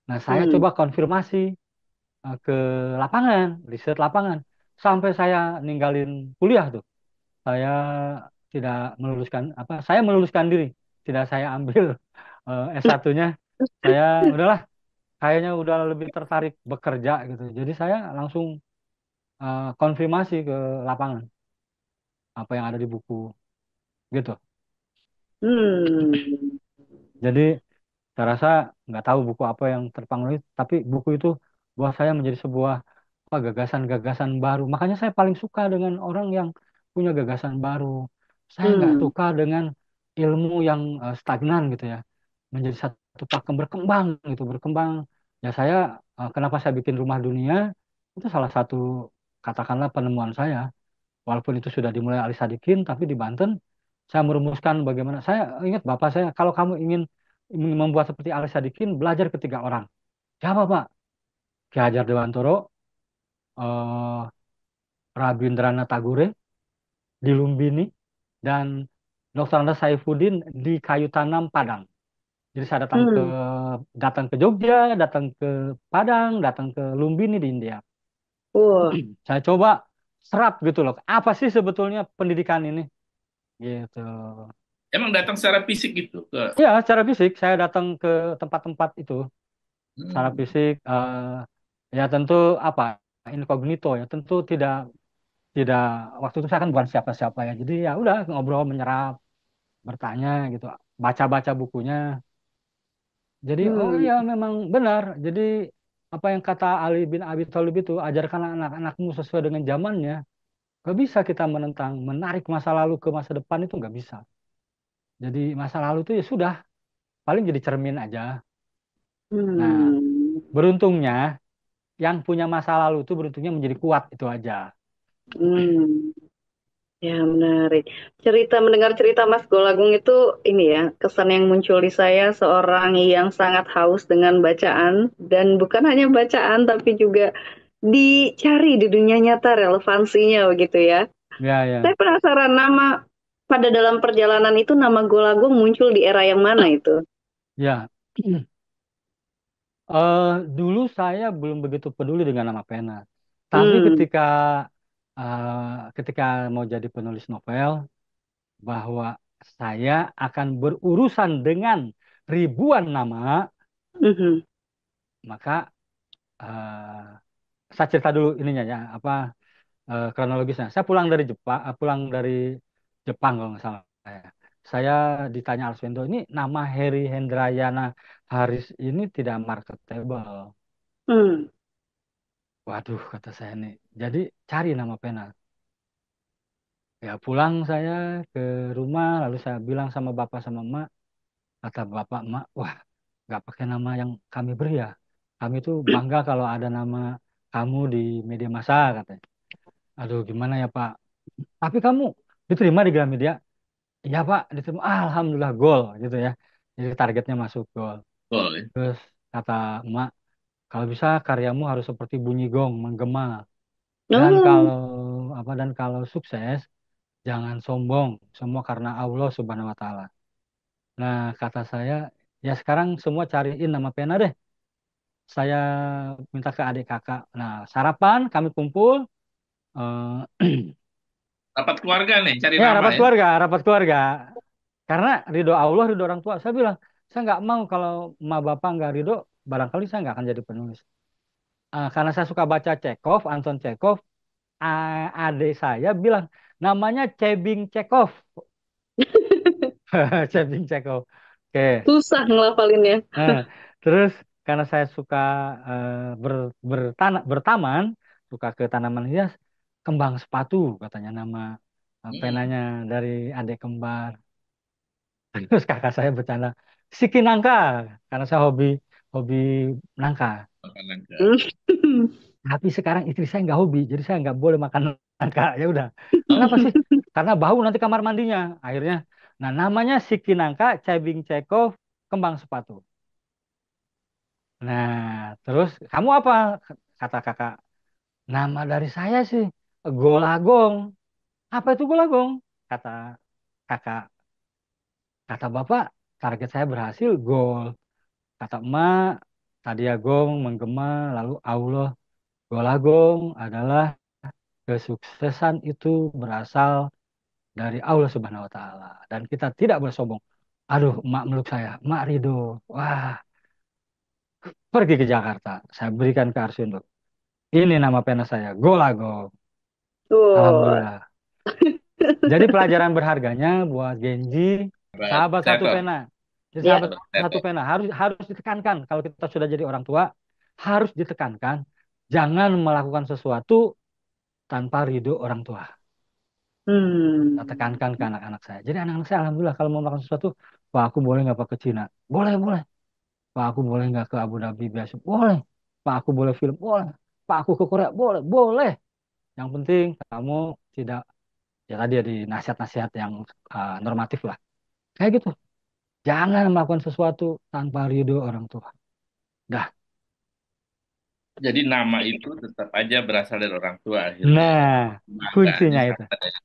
Nah, saya Hmm. coba konfirmasi ke lapangan, riset lapangan. Sampai saya ninggalin kuliah tuh. Saya tidak meluluskan apa, saya meluluskan diri. Tidak saya ambil S1-nya. Saya udahlah, kayaknya udah lebih tertarik bekerja gitu. Jadi saya langsung konfirmasi ke lapangan apa yang ada di buku gitu. Hmm. Jadi saya rasa nggak tahu buku apa yang terpenulis, tapi buku itu buat saya menjadi sebuah apa, gagasan-gagasan baru. Makanya saya paling suka dengan orang yang punya gagasan baru. Saya nggak Hmm. suka dengan ilmu yang stagnan gitu ya. Menjadi satu pakem berkembang gitu, berkembang. Ya saya kenapa saya bikin Rumah Dunia itu salah satu katakanlah penemuan saya. Walaupun itu sudah dimulai Ali Sadikin, tapi di Banten saya merumuskan bagaimana. Saya ingat bapak saya, kalau kamu ingin membuat seperti Ali Sadikin, belajar ketiga orang. Siapa Pak? Ki Hajar Dewantoro, eh, Rabindranath Tagore di Lumbini, dan Dr. Andes Saifuddin di Kayu Tanam Padang. Jadi saya Hmm. datang ke Jogja, datang ke Padang, datang ke Lumbini di India. Wah. Saya coba serap gitu loh. Apa sih sebetulnya pendidikan ini? Gitu. Emang datang secara fisik gitu ke. Ya, secara fisik saya datang ke tempat-tempat itu secara Hmm. fisik. Ya tentu apa, incognito ya, tentu tidak tidak waktu itu saya kan bukan siapa-siapa ya. Jadi ya udah ngobrol, menyerap, bertanya gitu, baca-baca bukunya. Jadi oh Hmm. ya memang benar. Jadi apa yang kata Ali bin Abi Thalib itu, ajarkan anak-anakmu sesuai dengan zamannya. Gak bisa kita menentang, menarik masa lalu ke masa depan itu nggak bisa. Jadi masa lalu itu ya sudah, paling jadi cermin aja. Nah, Hmm. beruntungnya yang punya masa lalu itu beruntungnya menjadi kuat itu aja. Hmm. Ya, menarik. Mendengar cerita Mas Golagung itu ini ya, kesan yang muncul di saya seorang yang sangat haus dengan bacaan dan bukan hanya bacaan tapi juga dicari di dunia nyata relevansinya begitu ya. Ya, Saya ya, penasaran pada dalam perjalanan itu nama Golagung muncul di era yang mana itu? ya. Dulu saya belum begitu peduli dengan nama pena. Tapi Hmm. ketika mau jadi penulis novel, bahwa saya akan berurusan dengan ribuan nama, Mhm. maka eh, saya cerita dulu ininya ya, apa kronologisnya. Saya pulang dari Jepang kalau nggak salah. Saya ditanya Arswendo, ini nama Heri Hendrayana Haris ini tidak marketable. Hmm. Waduh, kata saya nih. Jadi cari nama pena. Ya pulang saya ke rumah, lalu saya bilang sama bapak sama emak, kata bapak emak, wah nggak pakai nama yang kami beri ya. Kami tuh bangga kalau ada nama kamu di media massa katanya. Aduh gimana ya Pak? Tapi kamu diterima di Gramedia? Iya Pak, diterima. Alhamdulillah gol gitu ya. Jadi targetnya masuk gol. Boleh. Terus kata emak, kalau bisa karyamu harus seperti bunyi gong, menggema. Dan Oh. kalau sukses, jangan sombong, semua karena Allah Subhanahu wa taala. Nah, kata saya, ya sekarang semua cariin nama pena deh. Saya minta ke adik kakak. Nah, sarapan kami kumpul. eh, Rapat keluarga nih, cari ya nama rapat ya. keluarga, rapat keluarga. Karena ridho Allah, ridho orang tua. Saya bilang, saya nggak mau kalau ma bapak nggak ridho, barangkali saya nggak akan jadi penulis. Karena saya suka baca Chekhov, Anton Chekhov, adik saya bilang, namanya Chebing Chekhov. Chebing Chekhov. Oke. Susah ngelafalinnya. Nah, terus karena saya suka bertaman, suka ke tanaman hias, kembang sepatu katanya nama Hmm, penanya dari adik kembar. Terus kakak saya bercanda, Siki nangka, karena saya hobi hobi nangka. makanan ke. Hmm. Tapi sekarang istri saya nggak hobi, jadi saya nggak boleh makan nangka. Ya udah. Kenapa sih? Karena bau nanti kamar mandinya. Akhirnya, nah namanya Siki nangka, Cebing Cekov, kembang sepatu. Nah, terus kamu apa? Kata kakak. Nama dari saya sih Golagong. Apa itu Golagong? Kata kakak. Kata bapak, target saya berhasil gol. Kata emak, Tadiagong menggema, lalu Allah. Golagong adalah kesuksesan itu berasal dari Allah Subhanahu wa Ta'ala. Dan kita tidak boleh sombong. Aduh, emak meluk saya, emak Ridho. Wah, pergi ke Jakarta. Saya berikan ke Arsindo. Ini nama pena saya, Golagong. Wow. Alhamdulillah. Jadi pelajaran berharganya buat Genji, Buat sahabat satu kreator. pena. Jadi Ya. sahabat satu pena harus ditekankan kalau kita sudah jadi orang tua, harus ditekankan jangan melakukan sesuatu tanpa ridho orang tua. Saya Hmm. tekankan ke anak-anak saya. Jadi anak-anak saya alhamdulillah kalau mau melakukan sesuatu, Pak aku boleh nggak Pak ke Cina? Boleh, boleh. Pak aku boleh nggak ke Abu Dhabi biasa? Boleh. Pak aku boleh film? Boleh. Pak aku ke Korea? Boleh, boleh. Yang penting kamu tidak ya tadi ya di nasihat-nasihat yang normatif lah. Kayak gitu. Jangan melakukan sesuatu tanpa ridho orang tua. Dah. Jadi nama itu tetap aja berasal dari orang tua akhirnya. Nah, Bangganya kuncinya itu. sama ya.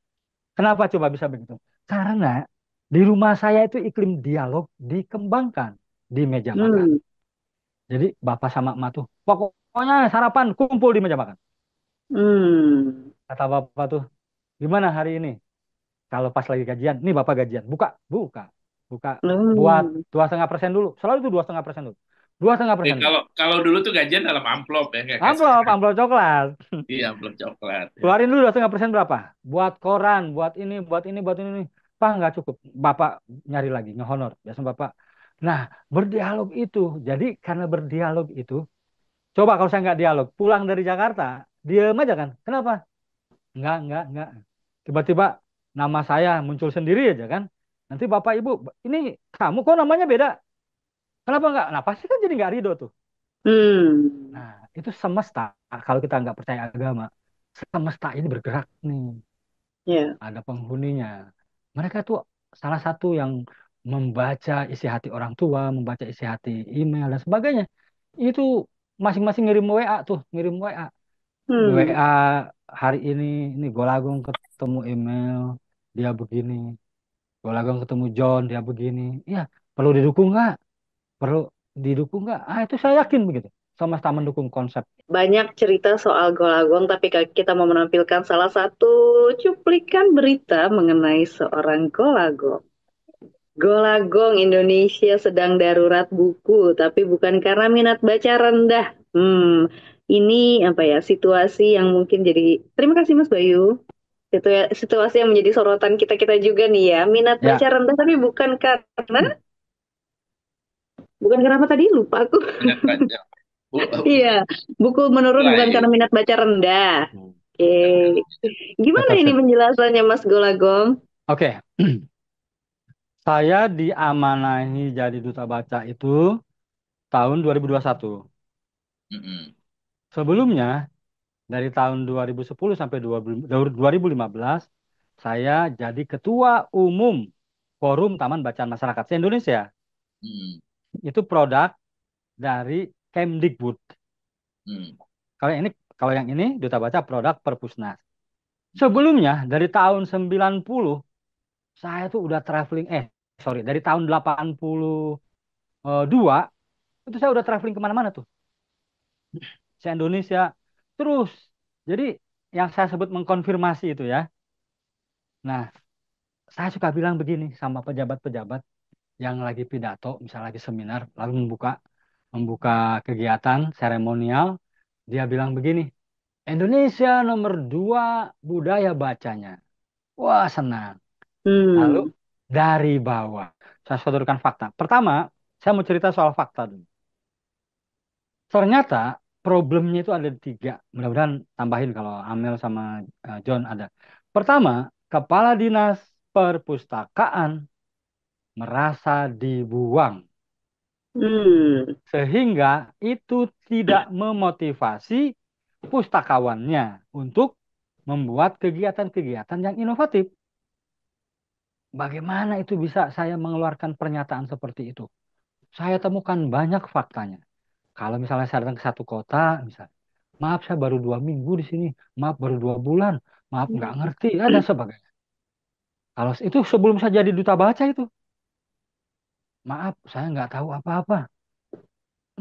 Kenapa coba bisa begitu? Karena di rumah saya itu iklim dialog dikembangkan di meja makan. Hmm. Jadi bapak sama emak tuh, pokoknya sarapan kumpul di meja makan. Hmm. Kata bapak tuh, gimana hari ini? Kalau pas lagi gajian, nih bapak gajian, buka, buka, buka, buat Hmm. 2,5% dulu. Selalu itu 2,5% dulu. 2,5% dulu. Kalau kalau dulu tuh gajian dalam amplop ya kayak kayak Amplop, sekarang. amplop coklat. Iya, amplop coklat ya. Keluarin dulu 2,5% berapa? Buat koran, buat ini, buat ini, buat ini. Pak nggak cukup. Bapak nyari lagi, ngehonor. Biasa bapak. Nah, berdialog itu. Jadi karena berdialog itu, coba kalau saya nggak dialog, pulang dari Jakarta, diem aja kan. Kenapa? Nggak. Tiba-tiba nama saya muncul sendiri aja kan. Nanti bapak ibu, ini kamu kok namanya beda? Kenapa nggak? Nah pasti kan jadi nggak ridho tuh. Hmm. Nah itu semesta. Kalau kita nggak percaya agama, semesta ini bergerak nih. Ya. Ada penghuninya. Mereka tuh salah satu yang membaca isi hati orang tua, membaca isi hati email dan sebagainya. Itu masing-masing ngirim WA tuh, ngirim WA. Hmm. WA hari ini Golagong ketemu email, dia begini. Golagong ketemu John, dia begini. Ya, perlu didukung nggak? Perlu didukung nggak? Ah, itu saya yakin begitu. Semesta mendukung konsep. Banyak cerita soal Golagong, tapi kita mau menampilkan salah satu cuplikan berita mengenai seorang Golagong. Golagong Indonesia sedang darurat buku, tapi bukan karena minat baca rendah. Ini apa ya, situasi yang mungkin jadi. Terima kasih Mas Bayu. Situasi yang menjadi sorotan kita-kita juga nih ya. Minat baca Ya, rendah, tapi bukan karena apa tadi? Lupa aku. Minat baca. Iya, buku menurun bukan karena Lain. minat baca rendah. Oke. Gimana betul ini sekali. penjelasannya Mas Golagong? Oke, saya diamanahi jadi duta baca itu tahun 2021. Mm-mm. Sebelumnya, dari tahun 2010 sampai 2015, saya jadi ketua umum Forum Taman Bacaan Masyarakat se-Indonesia. Mm. Itu produk dari Kemdikbud. Mm. Kalau ini kalau yang ini Duta Baca produk Perpusnas. Mm. Sebelumnya dari tahun 90 saya tuh udah traveling sorry dari tahun 82 itu saya udah traveling kemana-mana tuh se Indonesia terus. Jadi yang saya sebut mengkonfirmasi itu ya. Nah, saya suka bilang begini sama pejabat-pejabat yang lagi pidato, misalnya lagi seminar, lalu membuka membuka kegiatan seremonial, dia bilang begini, Indonesia nomor 2 budaya bacanya. Wah, senang. Lalu Hmm. dari bawah, saya sodorkan fakta. Pertama, saya mau cerita soal fakta dulu. Ternyata problemnya itu ada tiga. Mudah-mudahan tambahin kalau Amel sama John ada. Pertama, Kepala Dinas Perpustakaan merasa dibuang. Hmm. Sehingga itu tidak memotivasi pustakawannya untuk membuat kegiatan-kegiatan yang inovatif. Bagaimana itu bisa saya mengeluarkan pernyataan seperti itu? Saya temukan banyak faktanya. Kalau misalnya saya datang ke satu kota, misalnya, maaf saya baru 2 minggu di sini, maaf baru 2 bulan, maaf nggak ngerti, dan sebagainya. Kalau itu sebelum saya jadi duta baca itu, maaf saya nggak tahu apa-apa.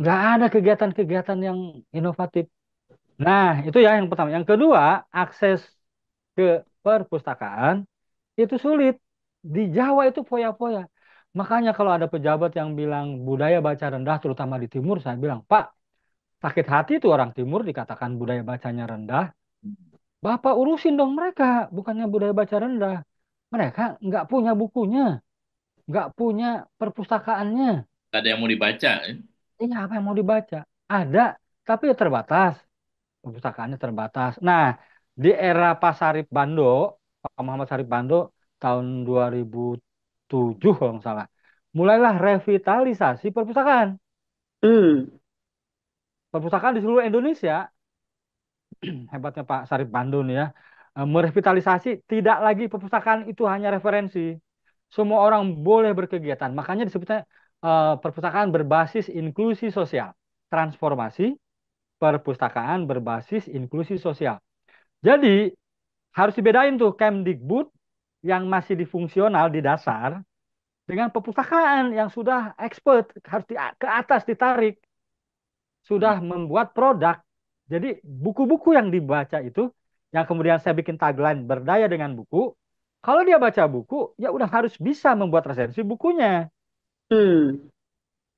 nggak ada kegiatan-kegiatan yang inovatif. Nah, itu ya yang pertama. Yang kedua, akses ke perpustakaan itu sulit. Di Jawa itu foya-foya. Makanya kalau ada pejabat yang bilang budaya baca rendah, terutama di Timur, saya bilang, Pak, sakit hati tuh orang Timur dikatakan budaya bacanya rendah. Bapak urusin dong mereka, bukannya budaya baca rendah. Mereka nggak punya bukunya, nggak punya perpustakaannya. Nggak ada yang mau dibaca. Ini apa yang mau dibaca? Ada, tapi ya terbatas. Perpustakaannya terbatas. Nah, di era Pak Sarip Bando, Pak Muhammad Sarip Bando tahun 2007 kalau nggak salah, mulailah revitalisasi perpustakaan. Hmm. Perpustakaan di seluruh Indonesia, hebatnya Pak Sarip Bando nih ya, merevitalisasi tidak lagi perpustakaan itu hanya referensi. Semua orang boleh berkegiatan. Makanya disebutnya perpustakaan berbasis inklusi sosial. Transformasi perpustakaan berbasis inklusi sosial. Jadi harus dibedain tuh Kemdikbud yang masih difungsional di dasar dengan perpustakaan yang sudah expert harus ke atas ditarik, sudah membuat produk. Jadi buku-buku yang dibaca itu yang kemudian saya bikin tagline berdaya dengan buku. Kalau dia baca buku, ya udah harus bisa membuat resensi bukunya. Hmm.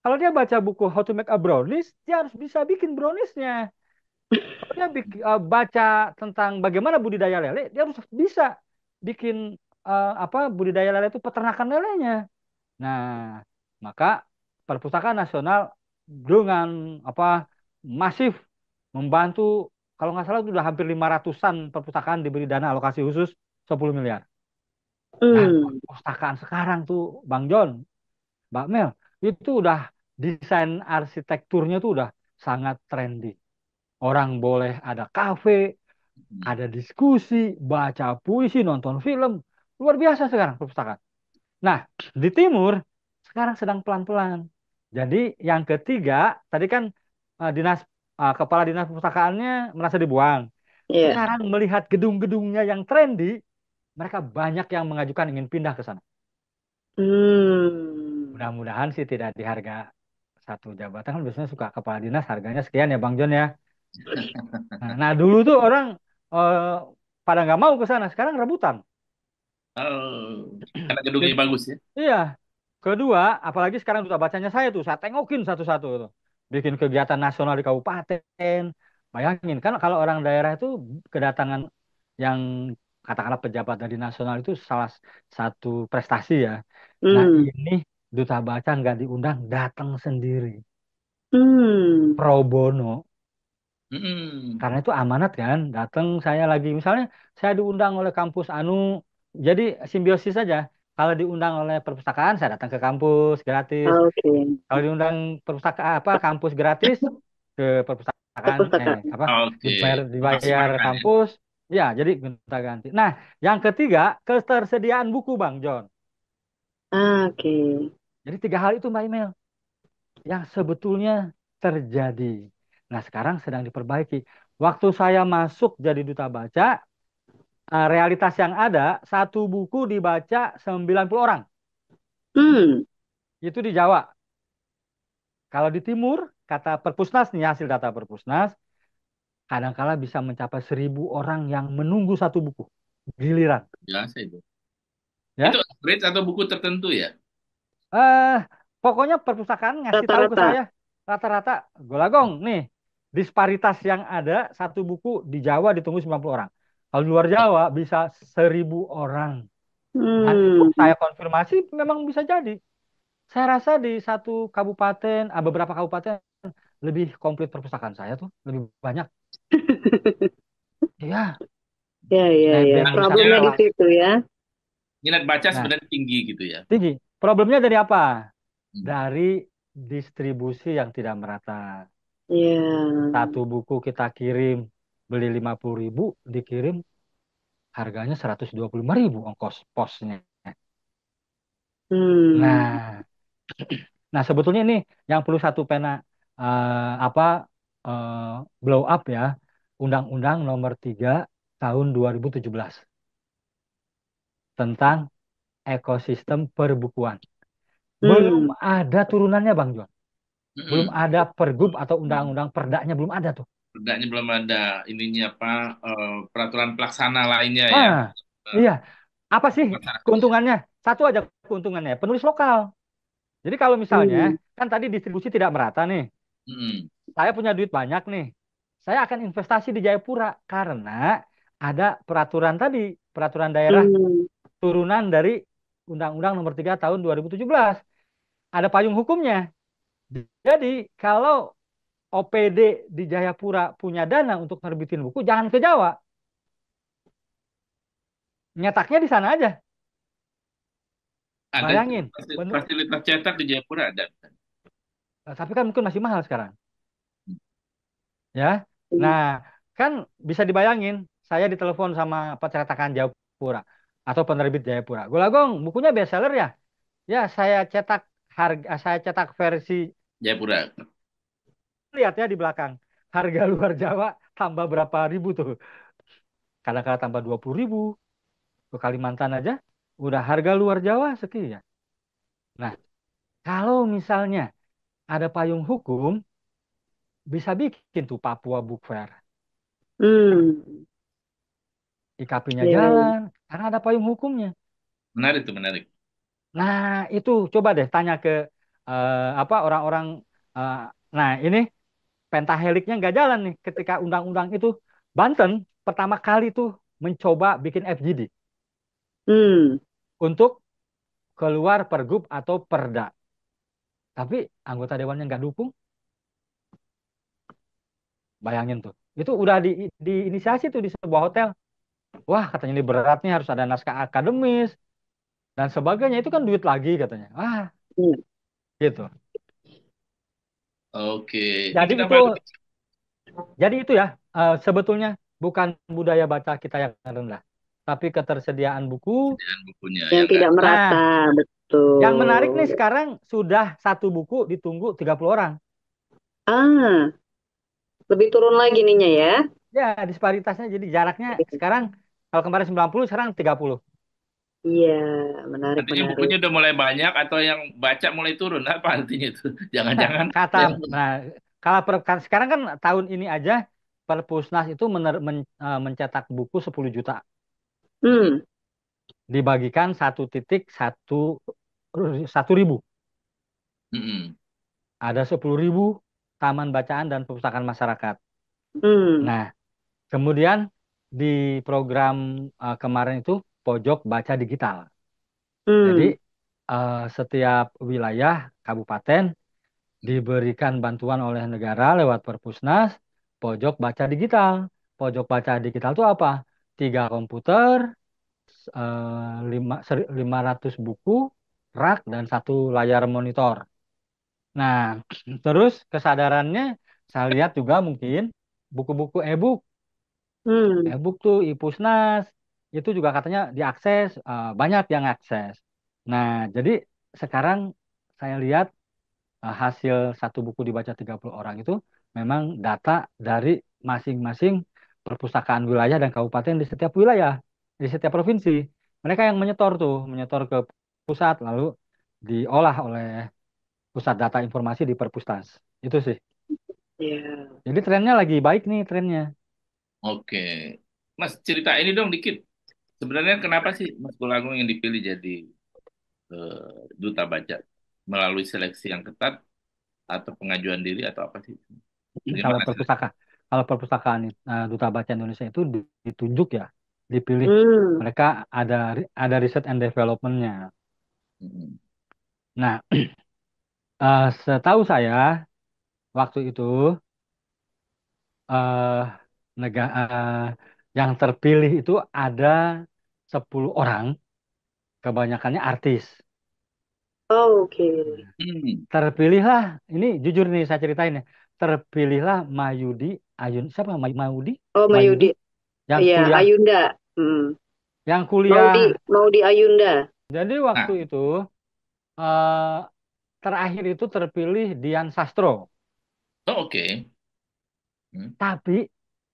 Kalau dia baca buku How to Make a Brownies, dia harus bisa bikin browniesnya. Kalau dia baca tentang bagaimana budidaya lele, dia harus bisa bikin apa budidaya lele itu peternakan lelenya. Nah, maka Perpustakaan Nasional dengan apa masif membantu kalau nggak salah itu udah hampir 500-an perpustakaan diberi dana alokasi khusus 10 miliar. Dan Hmm. perpustakaan sekarang tuh Bang John, Mbak Mel, itu udah desain arsitekturnya tuh udah sangat trendy. Orang boleh ada kafe, ada diskusi, baca puisi, nonton film. Luar biasa sekarang perpustakaan. Nah, di timur sekarang sedang pelan-pelan. Jadi yang ketiga, tadi kan dinas kepala dinas perpustakaannya merasa dibuang. Ya. Sekarang melihat gedung-gedungnya yang trendy, mereka banyak yang mengajukan ingin pindah ke sana. Hmm. Mudah-mudahan sih tidak di harga satu jabatan kan biasanya suka kepala dinas harganya sekian ya Bang John ya. Nah, dulu tuh orang eh, pada nggak mau ke sana, sekarang rebutan. Oh, karena gedungnya Jadi, bagus ya. iya. Kedua, apalagi sekarang duta bacanya saya tengokin satu-satu tuh. Bikin kegiatan nasional di kabupaten. Bayangin kan kalau orang daerah itu kedatangan yang katakanlah pejabat dari nasional itu salah satu prestasi ya. Nah Hmm. ini duta baca nggak diundang datang sendiri Hmm. pro bono Mm-mm. karena itu amanat kan datang saya lagi misalnya saya diundang oleh kampus anu jadi simbiosis saja kalau diundang oleh perpustakaan saya datang ke kampus gratis. Oke. Kalau diundang perpustakaan apa kampus gratis ke perpustakaan Perpustakaan. apa Oke, dibayar memaksimalkan ya. kampus ya jadi gonta ganti. Nah, yang ketiga ketersediaan buku Bang John. Oke. Jadi tiga hal itu Mbak Email yang sebetulnya terjadi. Nah, sekarang sedang diperbaiki. Waktu saya masuk jadi duta baca, realitas yang ada satu buku dibaca 90 orang. Hmm. Itu di Jawa. Kalau di timur, kata Perpusnas nih hasil data Perpusnas, kadangkala bisa mencapai 1.000 orang yang menunggu satu buku giliran Biasa itu. Itu ya average atau buku tertentu ya? eh pokoknya perpustakaan ngasih tahu ke Rata-rata. saya rata-rata golagong nih disparitas yang ada satu buku di Jawa ditunggu 90 orang kalau di luar Jawa bisa 1.000 orang dan itu Hmm. saya konfirmasi memang bisa jadi saya rasa di satu kabupaten beberapa kabupaten lebih komplit perpustakaan saya tuh lebih banyak ya Ya, ya, saya ya. yang bisa Problemnya di kelas situ ya. Minat baca nah sebenarnya tinggi gitu ya. tinggi. Problemnya dari apa? Hmm. Dari distribusi yang tidak merata. Ya. Satu buku kita kirim beli 50.000, dikirim harganya 125.000 ongkos posnya. Hmm. Nah, nah sebetulnya ini yang perlu satu pena apa eh, blow up ya, Undang-Undang Nomor 3 Tahun 2017 tentang ekosistem perbukuan. Belum Hmm. ada turunannya, Bang John. Belum Mm-mm. ada pergub atau undang-undang perdanya belum ada tuh. Perdanya belum ada ininya apa peraturan pelaksana lainnya ya. Ah, Eh, iya. Apa sih masyarakatnya. keuntungannya? Satu aja keuntungannya, penulis lokal. Jadi kalau misalnya, Hmm. kan tadi distribusi tidak merata nih. Mm-mm. Saya punya duit banyak nih. Saya akan investasi di Jayapura karena ada peraturan tadi, peraturan daerah Hmm. turunan dari Undang-Undang Nomor 3 Tahun 2017. Ada payung hukumnya. Jadi kalau OPD di Jayapura punya dana untuk nerbitin buku, jangan ke Jawa. Nyetaknya di sana aja. Ada itu Bayangin. fasilitas cetak di Jayapura ada. Tapi kan mungkin masih mahal sekarang. Ya. Nah, kan bisa dibayangin, saya ditelepon sama percetakan Jayapura atau penerbit Jayapura. Golagong, bukunya bestseller ya? Ya, saya cetak versi, Jayapura. lihat ya di belakang. Harga luar Jawa tambah berapa ribu tuh. Kadang-kadang tambah 20.000. Ke Kalimantan aja udah harga luar Jawa sekian. Nah, kalau misalnya ada payung hukum, bisa bikin tuh Papua Book Fair. Hmm. IKP-nya Ya, ya. jalan, karena ada payung hukumnya. Menarik tuh, menarik. Nah, itu coba deh tanya ke apa orang-orang. eh, nah, ini pentaheliknya nggak jalan nih ketika undang-undang itu. Banten pertama kali tuh mencoba bikin FGD Hmm. untuk keluar pergub atau perda. Tapi anggota dewannya nggak dukung, bayangin tuh. Itu udah diinisiasi tuh di sebuah hotel. Wah, katanya ini beratnya harus ada naskah akademis dan sebagainya. Itu kan duit lagi katanya. Wah, Hmm. gitu. Oke. Ini Jadi kenapa itu Jadi itu ya, sebetulnya bukan budaya baca kita yang rendah, tapi ketersediaan buku. dengan bukunya Yang yang enggak? tidak merata, Nah, yang menarik nih betul. sekarang sudah satu buku ditunggu 30 orang. Ah, lebih turun lagi ninya ya. Ya, disparitasnya jadi jaraknya sekarang kalau kemarin 90, sekarang 30. Iya, menarik, Artinya menarik. bukunya udah mulai banyak atau yang baca mulai turun? Apa artinya itu? Jangan-jangan Kata, yang nah, kalau sekarang kan tahun ini aja Perpusnas itu mencetak buku 10 juta. Hmm. Dibagikan satu ribu. Mm-mm. Ada 10.000 taman bacaan dan perpustakaan masyarakat. Hmm. Nah, kemudian di program kemarin itu pojok baca digital. Jadi Hmm. setiap wilayah kabupaten diberikan bantuan oleh negara lewat Perpusnas pojok baca digital. Pojok baca digital itu apa? 3 komputer, 500 buku, rak, dan satu layar monitor. Nah, terus kesadarannya saya lihat juga mungkin buku-buku e-book. Hmm. E-book tuh Ipusnas itu juga katanya diakses, banyak yang akses. Nah, jadi sekarang saya lihat hasil satu buku dibaca 30 orang itu memang data dari masing-masing perpustakaan wilayah dan kabupaten di setiap wilayah, di setiap provinsi. Mereka yang menyetor ke pusat lalu diolah oleh pusat data informasi di Perpusnas. Itu sih. Ya. Jadi trennya lagi baik nih trennya. Oke. Mas, cerita ini dong dikit. Sebenarnya kenapa sih Mas Gulagung yang dipilih jadi duta baca? Melalui seleksi yang ketat atau pengajuan diri atau apa sih? Kalau Bagaimana sih? perpustakaan, kalau perpustakaan Duta Baca Indonesia itu ditunjuk ya, dipilih. Hmm. Mereka ada riset and development-nya. Mm-mm. Nah, setahu saya waktu itu yang terpilih itu ada 10 orang, kebanyakannya artis. Oke. Hmm. Terpilihlah, ini jujur nih saya ceritain ya, terpilihlah siapa Mayudi? Oh, Mayudi Mayudi. yang Ya, kuliah, Ayunda. Hmm. yang kuliah. Mau di Ayunda. Jadi waktu Nah, itu eh, terakhir itu terpilih Dian Sastro, oh, oke. Hmm. tapi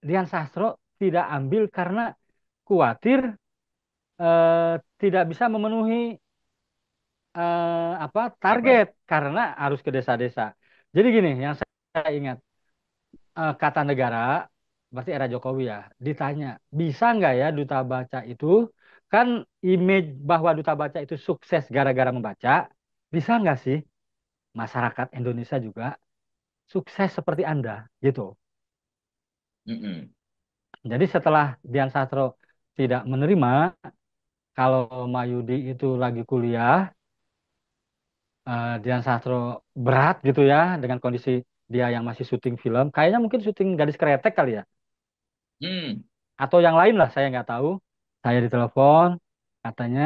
Dian Sastro tidak ambil karena khawatir tidak bisa memenuhi apa Apa? target karena harus ke desa-desa. Jadi gini, yang saya ingat, kata negara, berarti era Jokowi ya, ditanya, bisa nggak ya duta baca itu, kan image bahwa duta baca itu sukses gara-gara membaca, bisa nggak sih masyarakat Indonesia juga sukses seperti Anda, gitu. Mm-mm. Jadi setelah Dian Sastro tidak menerima, kalau Mayudi itu lagi kuliah, Dian Sastro berat gitu ya, dengan kondisi dia yang masih syuting film, kayaknya mungkin syuting Gadis Kretek kali ya, Hmm. atau yang lain lah saya nggak tahu. Saya ditelepon, katanya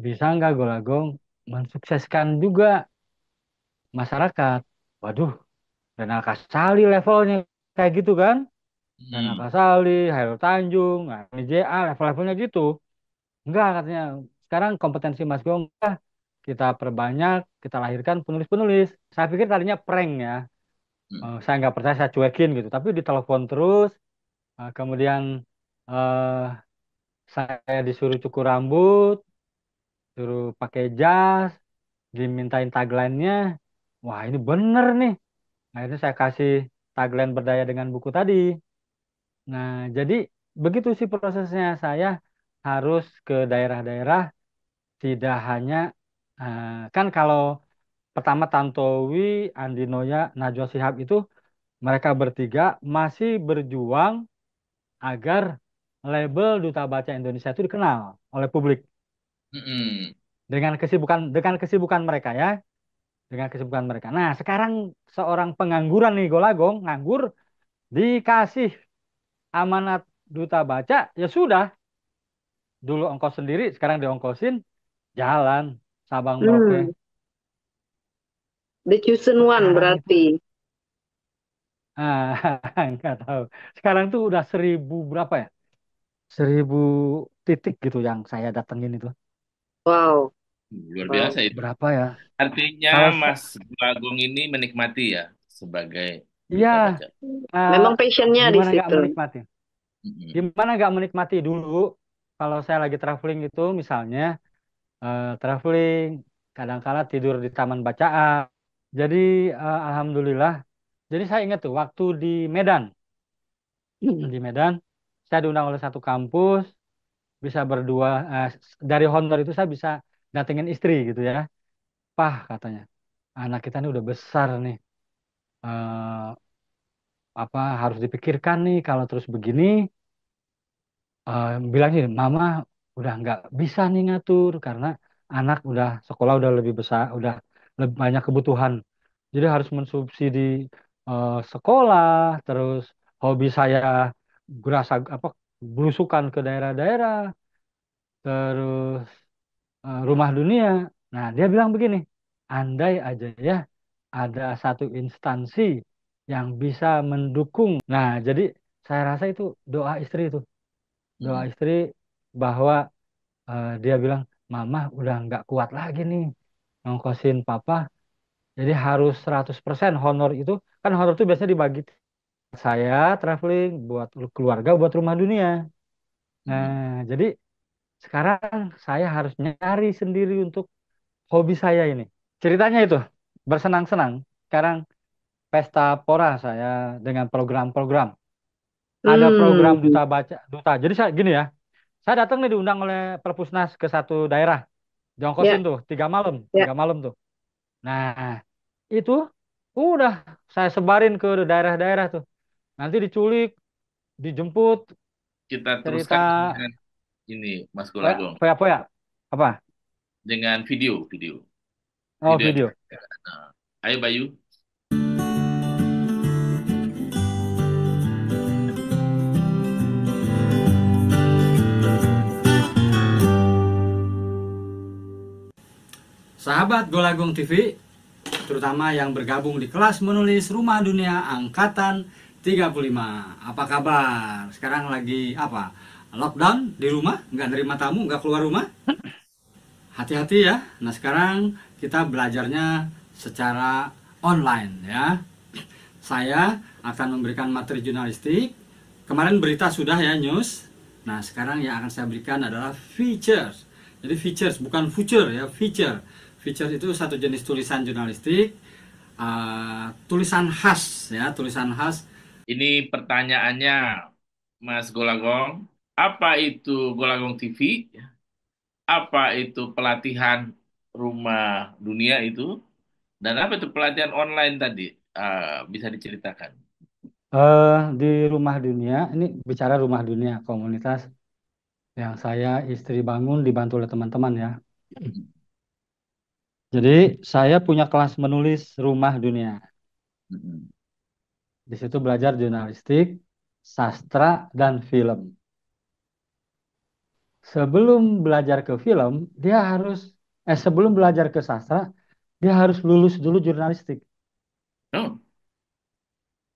bisa nggak Golagong mensukseskan juga masyarakat. Waduh, Renal Kasali levelnya kayak gitu kan. Renal Hmm. Kasali, Hairul Tanjung, JA level-levelnya gitu. Enggak katanya. Sekarang kompetensi Mas Gong kita perbanyak, kita lahirkan penulis-penulis. Saya pikir tadinya prank ya. Hmm. Saya nggak percaya, saya cuekin gitu. Tapi ditelepon terus, kemudian eh, saya disuruh cukur rambut, suruh pakai jas, dimintain tagline-nya. Wah, ini bener nih. Akhirnya saya kasih tagline berdaya dengan buku tadi. Nah, jadi begitu sih prosesnya. Saya harus ke daerah-daerah, tidak hanya kan kalau pertama Tantowi, Andi Noya, Najwa Shihab itu mereka bertiga masih berjuang agar label Duta Baca Indonesia itu dikenal oleh publik Mm-mm. dengan kesibukan mereka ya, dengan kesibukan mereka. Nah, sekarang seorang pengangguran nih Golagong, nganggur, dikasih amanat Duta Baca, ya sudah, dulu ongkos sendiri, sekarang diongkosin, jalan Sabang Merauke. Hmm, the chosen one Sekarang itu, berarti. ah, nggak tahu. Sekarang tuh udah 1000 berapa ya? 1000 titik gitu yang saya datengin itu. Wow, Luar wow. biasa itu. Berapa ya? Artinya Kalau Mas Bagong ini menikmati ya sebagai iya, duta baca. eh, Memang passionnya di gimana nggak situ. menikmati? Mm-mm. Gimana nggak menikmati dulu? Kalau saya lagi traveling itu, misalnya traveling, kadang-kala tidur di taman bacaan. Jadi alhamdulillah. Jadi saya ingat tuh waktu di Medan, di Medan, saya diundang oleh satu kampus, bisa berdua dari honor itu saya bisa datengin istri gitu ya. Pah katanya, anak kita ini udah besar nih. Eh, apa harus dipikirkan nih kalau terus begini. Bilang gini, Mama udah nggak bisa nih ngatur karena anak udah sekolah udah lebih besar, udah lebih banyak kebutuhan. Jadi harus mensubsidi sekolah, terus hobi saya gerasa apa belusukan ke daerah-daerah, terus rumah dunia. Nah, dia bilang begini, andai aja ya ada satu instansi yang bisa mendukung. Nah, jadi saya rasa itu doa istri itu, doa Mm-mm. istri bahwa dia bilang, Mama udah nggak kuat lagi nih ngongkosin Papa, jadi harus 100% honor itu, kan honor itu biasanya dibagi saya traveling, buat keluarga, buat rumah dunia. Nah, Mm-mm. jadi sekarang saya harus nyari sendiri untuk hobi saya ini. Ceritanya itu bersenang-senang. Sekarang pesta pora saya dengan program-program. Ada program Hmm, duta baca, duta. Jadi saya gini ya, saya datang nih diundang oleh Perpusnas ke satu daerah. Diongkosin ya, tuh 3 malam, ya. 3 malam tuh. Nah, itu udah saya sebarin ke daerah-daerah tuh. Nanti diculik, dijemput, Kita cerita teruskan dengan ini Mas Golagong foya-foya. Apa? dengan video Oh, video aja. video. Nah, ayo Bayu. Sahabat Golagung TV, terutama yang bergabung di kelas menulis Rumah Dunia Angkatan 35. Apa kabar? Sekarang lagi apa? Lockdown di rumah, nggak nerima tamu, nggak keluar rumah? Hati-hati ya. Nah, sekarang kita belajarnya secara online ya. Saya akan memberikan materi jurnalistik. Kemarin berita sudah ya, news. Nah, sekarang yang akan saya berikan adalah features. Jadi features bukan future ya, feature. Features itu satu jenis tulisan jurnalistik tulisan khas ya, tulisan khas. Ini pertanyaannya, Mas Golagong. Apa itu Golagong TV? Apa itu pelatihan rumah dunia itu? Dan apa itu pelatihan online tadi? Bisa diceritakan. Di Rumah Dunia, ini bicara Rumah Dunia, komunitas yang saya istri bangun dibantu oleh teman-teman ya. Jadi saya punya kelas menulis Rumah Dunia. Mm-mm. Di situ belajar jurnalistik, sastra, dan film. Sebelum belajar ke film, dia harus, sebelum belajar ke sastra, dia harus lulus dulu jurnalistik. Oh,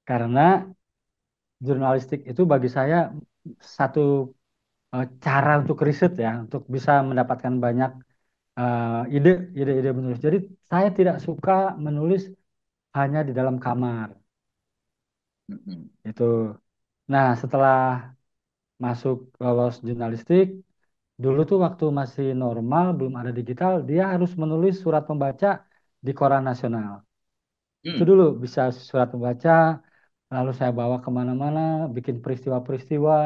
Karena jurnalistik itu bagi saya satu cara untuk riset ya, untuk bisa mendapatkan banyak ide, ide-ide menulis. Jadi saya tidak suka menulis hanya di dalam kamar. mm-mm. Itu. Nah, setelah masuk lolos jurnalistik, dulu tuh waktu masih normal, belum ada digital, dia harus menulis surat pembaca di koran nasional. Itu Hmm. dulu bisa surat pembaca, lalu saya bawa kemana-mana, bikin peristiwa-peristiwa,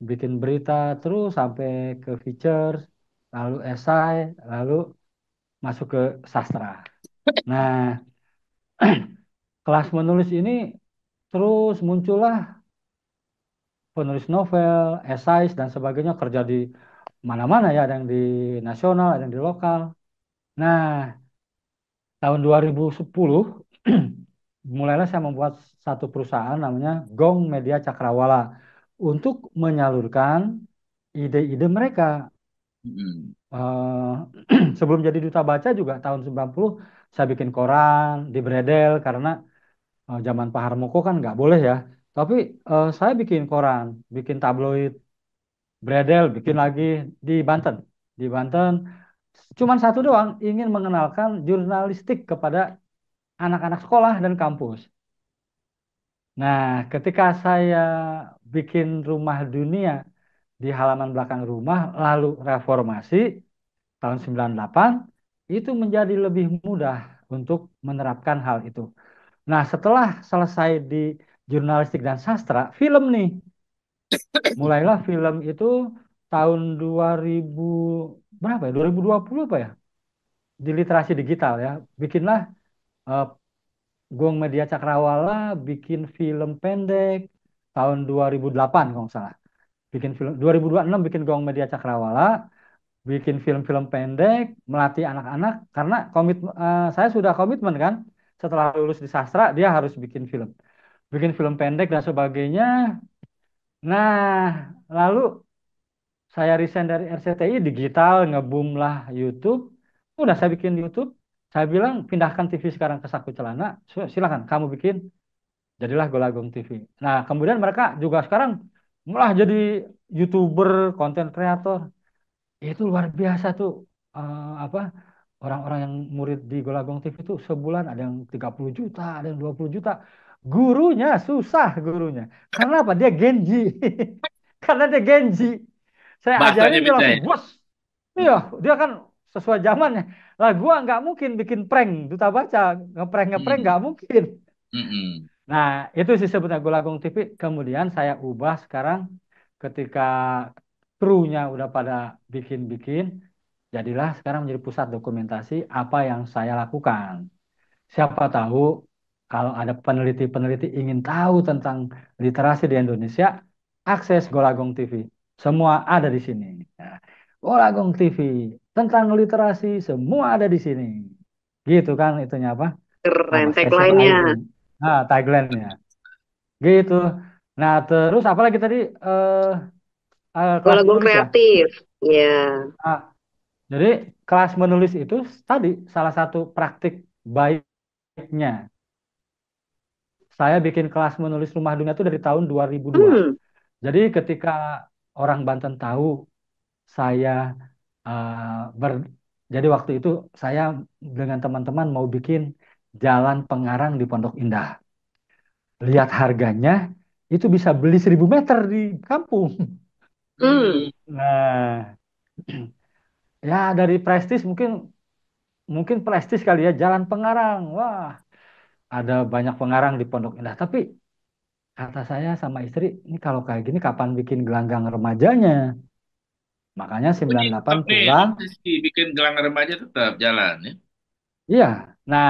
bikin berita, terus sampai ke features, lalu esai, lalu masuk ke sastra. Nah, kelas menulis ini terus muncullah penulis novel, esai, dan sebagainya kerja di mana-mana ya, ada yang di nasional, ada yang di lokal. Nah, tahun 2010 mulailah saya membuat satu perusahaan namanya Gong Media Cakrawala untuk menyalurkan ide-ide mereka. Mm-mm. Eh, sebelum jadi duta baca juga tahun 90 saya bikin koran di Bredel karena zaman Pak Harmoko kan nggak boleh ya. Tapi saya bikin koran, bikin tabloid Bredel, bikin lagi di Banten. Di Banten cuman satu doang, ingin mengenalkan jurnalistik kepada anak-anak sekolah dan kampus. Nah, ketika saya bikin Rumah Dunia di halaman belakang rumah, lalu reformasi tahun 98, itu menjadi lebih mudah untuk menerapkan hal itu. Nah, setelah selesai di jurnalistik dan sastra, film nih. Mulailah film itu tahun 2000 berapa ya? 2020 apa ya? Di literasi digital ya. Bikinlah eh, Gong Media Cakrawala bikin film pendek tahun 2008 kalau nggak salah. Bikin film 2026 bikin Gong Media Cakrawala, bikin film-film pendek, melatih anak-anak karena saya sudah komitmen kan setelah lulus di sastra dia harus bikin film. Bikin film pendek dan sebagainya. Nah, lalu saya resign dari RCTI digital, ngeboom lah YouTube. Udah saya bikin YouTube. Saya bilang pindahkan TV sekarang ke Saku Celana. Silakan kamu bikin. Jadilah Golagong TV. Nah, kemudian mereka juga sekarang malah jadi YouTuber, konten kreator. Itu luar biasa tuh. Apa orang-orang yang murid di Golagong TV itu sebulan ada yang 30 juta, ada yang 20 juta. Gurunya susah gurunya. Karena apa? Dia Genji. Karena dia Genji. Saya Bahasanya ajarin dia beda langsung ya. bos. Iya, dia kan sesuai zamannya. Lah gua nggak mungkin bikin prank duta baca, ngeprank Mm. nggak mungkin. Mm-mm. Nah, itu sih sebetulnya Golagong TV. Kemudian saya ubah sekarang ketika krunya udah pada bikin-bikin, jadilah sekarang menjadi pusat dokumentasi apa yang saya lakukan. Siapa tahu kalau ada peneliti-peneliti ingin tahu tentang literasi di Indonesia, akses Golagong TV. Semua ada di sini. Nah, Golagong TV tentang literasi semua ada di sini. Gitu kan itunya apa? Keren Nama tagline-nya. specializing. Nah, tagline-nya. Gitu. Nah, terus apalagi tadi kelas Golagong menulis ya. kreatif. Ya. Nah, jadi kelas menulis itu tadi salah satu praktik baiknya. Saya bikin kelas menulis Rumah Dunia itu dari tahun 2002. Hmm. Jadi ketika orang Banten tahu saya eh, ber, jadi waktu itu saya dengan teman-teman mau bikin jalan Pengarang di Pondok Indah. Lihat harganya itu bisa beli 1.000 meter di kampung. Hmm. Mm. Nah, ya dari prestis mungkin mungkin prestis kali ya Jalan Pengarang. Wah, ada banyak pengarang di Pondok Indah. Tapi kata saya sama istri, ini kalau kayak gini kapan bikin gelanggang remajanya? Makanya Oh, 98 nyetop nih, pulang. si bikin gelang remaja tetap jalan ya. Iya. Nah,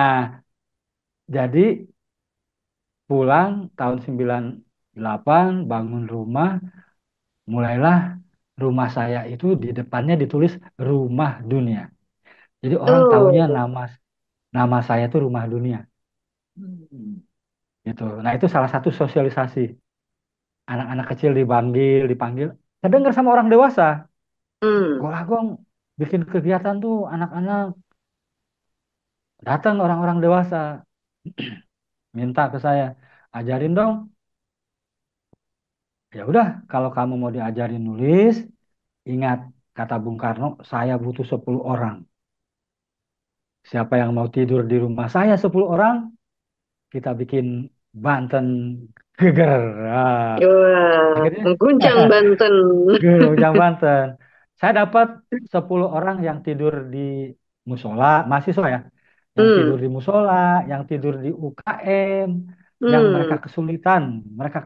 jadi pulang tahun 98 bangun rumah, mulailah rumah saya itu di depannya ditulis Rumah Dunia. Jadi orang tahunya Oh. nama nama saya itu Rumah Dunia Hmm. gitu. Nah, itu salah satu sosialisasi. Anak-anak kecil dipanggil. Saya dengar sama orang dewasa. Hmm. Golagong bikin kegiatan tuh anak-anak datang orang-orang dewasa minta ke saya, ajarin dong. Ya udah, kalau kamu mau diajarin nulis, ingat kata Bung Karno, saya butuh 10 orang. Siapa yang mau tidur di rumah saya 10 orang, kita bikin Banten geger. Ah, Wah, akhirnya mengguncang Banten. Gerojang Banten. Saya dapat 10 orang yang tidur di musola, mahasiswa ya. Yang tidur Hmm. di musola, yang tidur di UKM, yang Hmm. mereka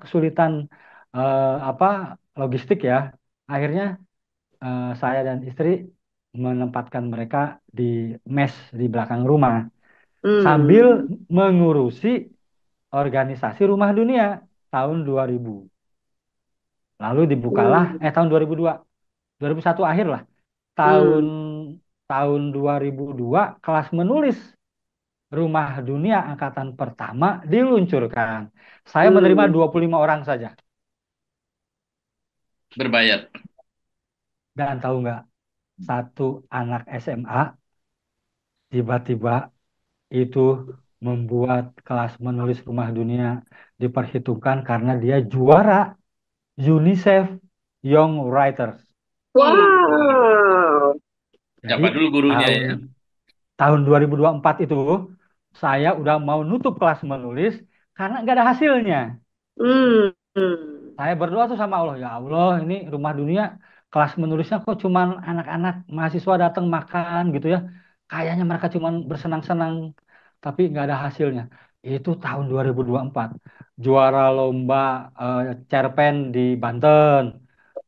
kesulitan apa logistik ya. Akhirnya saya dan istri menempatkan mereka di mes di belakang rumah sambil Hmm. mengurusi organisasi Rumah Dunia tahun 2000. Lalu dibukalah Hmm. tahun 2002, 2001 akhir lah. Tahun Hmm. tahun 2002 kelas menulis Rumah Dunia angkatan pertama diluncurkan. Saya menerima Hmm. 25 orang saja. Berbayar. Dan tahu nggak, satu anak SMA tiba-tiba itu membuat kelas menulis Rumah Dunia diperhitungkan karena dia juara UNICEF Young Writers. Wow. Jadi Siapa dulu gurunya tahun ya? tahun 2024 itu saya udah mau nutup kelas menulis karena nggak ada hasilnya. Hmm. Hmm. Saya berdoa tuh sama Allah, ya Allah, ini Rumah Dunia kelas menulisnya kok cuman anak-anak mahasiswa datang makan gitu ya. Kayaknya mereka cuman bersenang-senang, tapi nggak ada hasilnya. Itu tahun 2024. Juara lomba eh, cerpen di Banten.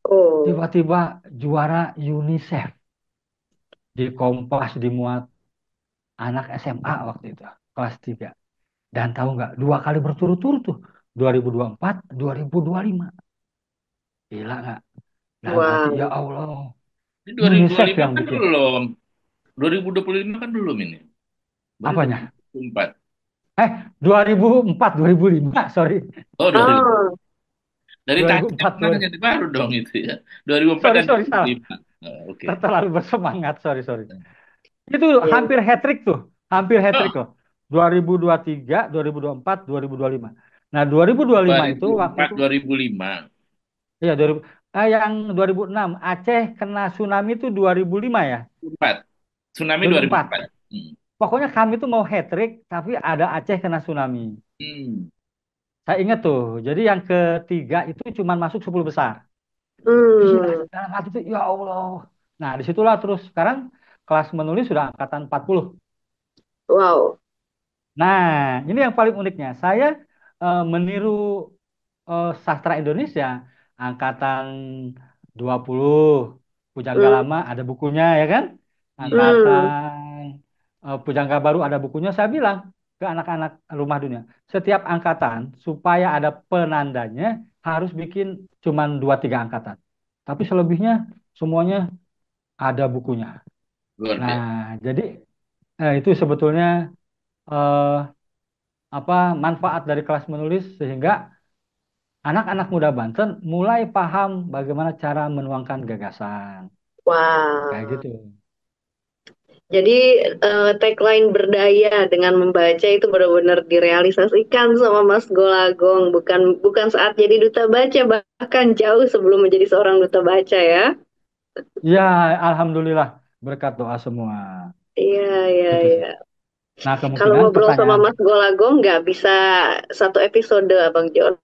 Oh. Tiba-tiba juara UNICEF di Kompas dimuat anak SMA waktu itu, kelas 3. Dan tahu nggak, 2 kali berturut-turut tuh, 2024, 2025. Gila nggak? Dalam hati, ya Wow. Allah, Ini dua ribu dua puluh UNICEF lima yang kan bikin. belum. 2025 kan belum ini. Baru Apanya? 2024. 2004, 2005, sorry. Oh, 2000. Oh. Dari tadi kan 2004, nanya baru dong itu ya. 2004 sorry, dan sorry, salah. 2005. Oh, oke. Terlalu bersemangat, sorry, sorry. Itu Iya. hampir hat-trick tuh, hampir hat-trick Oh, loh. 2023, 2024, 2025. Nah, 2025 itu waktu 2004, itu, 2005. iya 2000, yang 2006, Aceh kena tsunami itu 2005 ya, 2004. Tsunami 2004. 2004. Hmm. Pokoknya kami tuh mau hat-trick, tapi ada Aceh kena tsunami. Hmm. Saya ingat tuh, jadi yang ketiga itu cuma masuk 10 besar. Gila, Hmm. dalam hati itu, ya Allah. Nah, disitulah terus sekarang kelas menulis sudah angkatan 40. Wow. Nah, ini yang paling uniknya. Saya meniru sastra Indonesia angkatan 20, Pujangga Hmm. Lama ada bukunya ya kan? Hmm. Hmm. Angkatan Pujangga Baru ada bukunya. Saya bilang ke anak-anak Rumah Dunia, setiap angkatan supaya ada penandanya harus bikin cuman 2-3 angkatan. Tapi selebihnya semuanya ada bukunya. Luar Nah, biasa. jadi itu sebetulnya eh, apa manfaat dari kelas menulis sehingga anak-anak muda Banten mulai paham bagaimana cara menuangkan gagasan. Kayak Wow. gitu. Jadi tagline berdaya dengan membaca itu benar-benar direalisasikan sama Mas Golagong, bukan bukan saat jadi duta baca, bahkan jauh sebelum menjadi seorang duta baca ya. Ya, alhamdulillah berkat doa semua. Iya, iya, Itu sih. iya. Nah, Kalau kemungkinan ngobrol sama pertanyaan Mas Golagong nggak bisa satu episode, Abang John.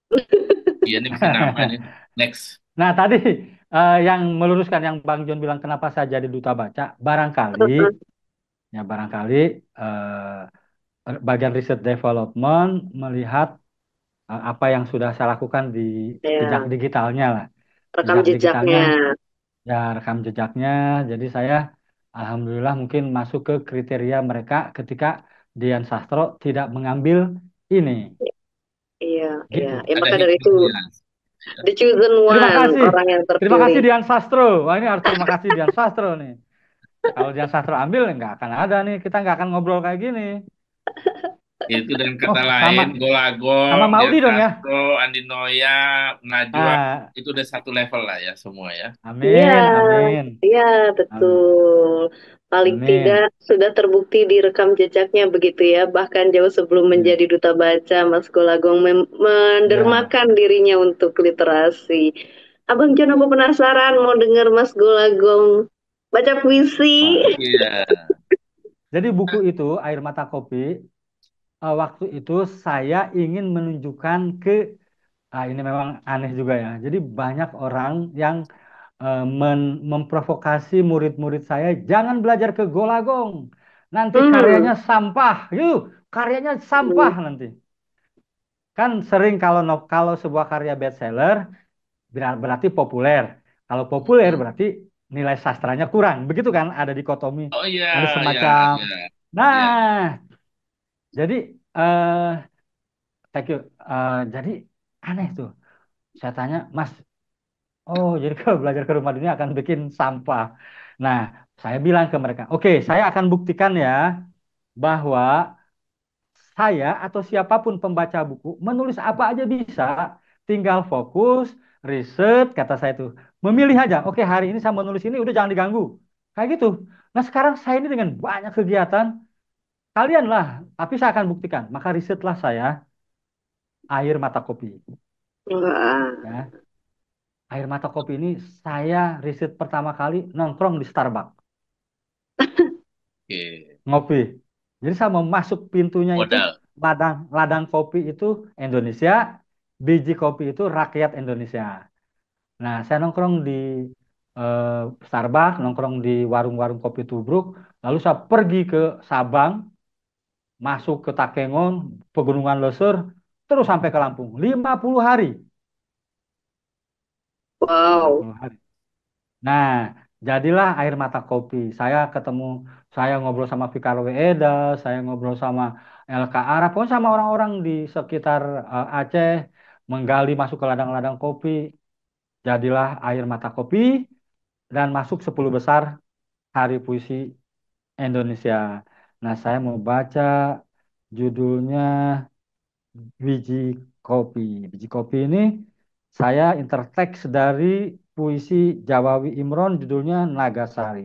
Iya, ini mesti nambah nih. Next. Nah, tadi yang meluruskan yang Bang John bilang kenapa saya jadi duta baca, barangkali ya barangkali bagian riset development melihat apa yang sudah saya lakukan di jejak Ya, digitalnya lah. rekam Jejak digitalnya, jejaknya. ya rekam jejaknya. Jadi saya alhamdulillah mungkin masuk ke kriteria mereka ketika Dian Sastro tidak mengambil ini. Iya, iya. Gitu. Ya, Ada maka dari itu, hikmahnya. the chosen Terima one, kasih. orang yang Terima kasih terpilih. Dian Sastro. Wah ini harus terima kasih Dian Sastro nih. Kalau Dian Sastro ambil nggak akan ada nih. Kita nggak akan ngobrol kayak gini. Itu dengan Oh kata lain, sama sama Golagong, Dian Maudi dong ya. Sastro, Andi Noya, Najwa, Ah, itu udah satu level lah ya semua ya. Iya, amin, amin, iya amin, betul. Paling tidak amin. sudah terbukti di rekam jejaknya begitu ya. Bahkan jauh sebelum Ya, menjadi duta baca, Mas Golagong ya. mendermakan dirinya untuk literasi. Abang John, aku penasaran mau dengar Mas Golagong baca puisi. Wah. Iya. Jadi buku itu Air Mata Kopi. Waktu itu saya ingin menunjukkan ke ini memang aneh juga ya. Jadi banyak orang yang memprovokasi murid-murid saya, jangan belajar ke Golagong. Nanti karyanya Hmm. sampah. Yuk, karyanya sampah nanti. Kan sering kalau sebuah karya bestseller berarti populer. Kalau populer Mm-mm. berarti nilai sastranya kurang. Begitu kan? Ada dikotomi, Oh iya, ada iya, semacam. iya, Nah, iya. jadi eh thank you. Jadi aneh tuh. Saya tanya, Mas, oh jadi kalau belajar ke rumah dunia akan bikin sampah. Nah, saya bilang ke mereka, oke, saya akan buktikan ya bahwa saya atau siapapun pembaca buku menulis apa aja bisa, tinggal fokus, riset, kata saya itu, memilih aja. Oke, hari ini saya menulis ini, udah jangan diganggu. Kayak gitu. Nah, sekarang saya ini dengan banyak kegiatan, kalian lah, tapi saya akan buktikan. Maka risetlah saya air mata kopi. Wah. Ya, air mata kopi ini saya riset pertama kali nongkrong di Starbucks, Oke. ngopi. Jadi saya mau masuk pintunya itu Modal. ladang ladang kopi itu Indonesia, biji kopi itu rakyat Indonesia. Nah, saya nongkrong di eh, Starbucks, nongkrong di warung-warung kopi tubruk, lalu saya pergi ke Sabang, masuk ke Takengon, Pegunungan Loser, terus sampai ke Lampung. 50 hari. lima Wow. puluh hari. Nah, jadilah air mata kopi. Saya ngobrol sama Fikar Weeda, saya ngobrol sama LK Arab, pokoknya sama orang-orang di sekitar Aceh, menggali masuk ke ladang-ladang kopi. Jadilah air mata kopi dan masuk 10 besar Hari Puisi Indonesia. Nah, saya mau baca judulnya Biji Kopi. Biji Kopi ini saya interteks dari puisi Jawawi Imron judulnya Nagasari.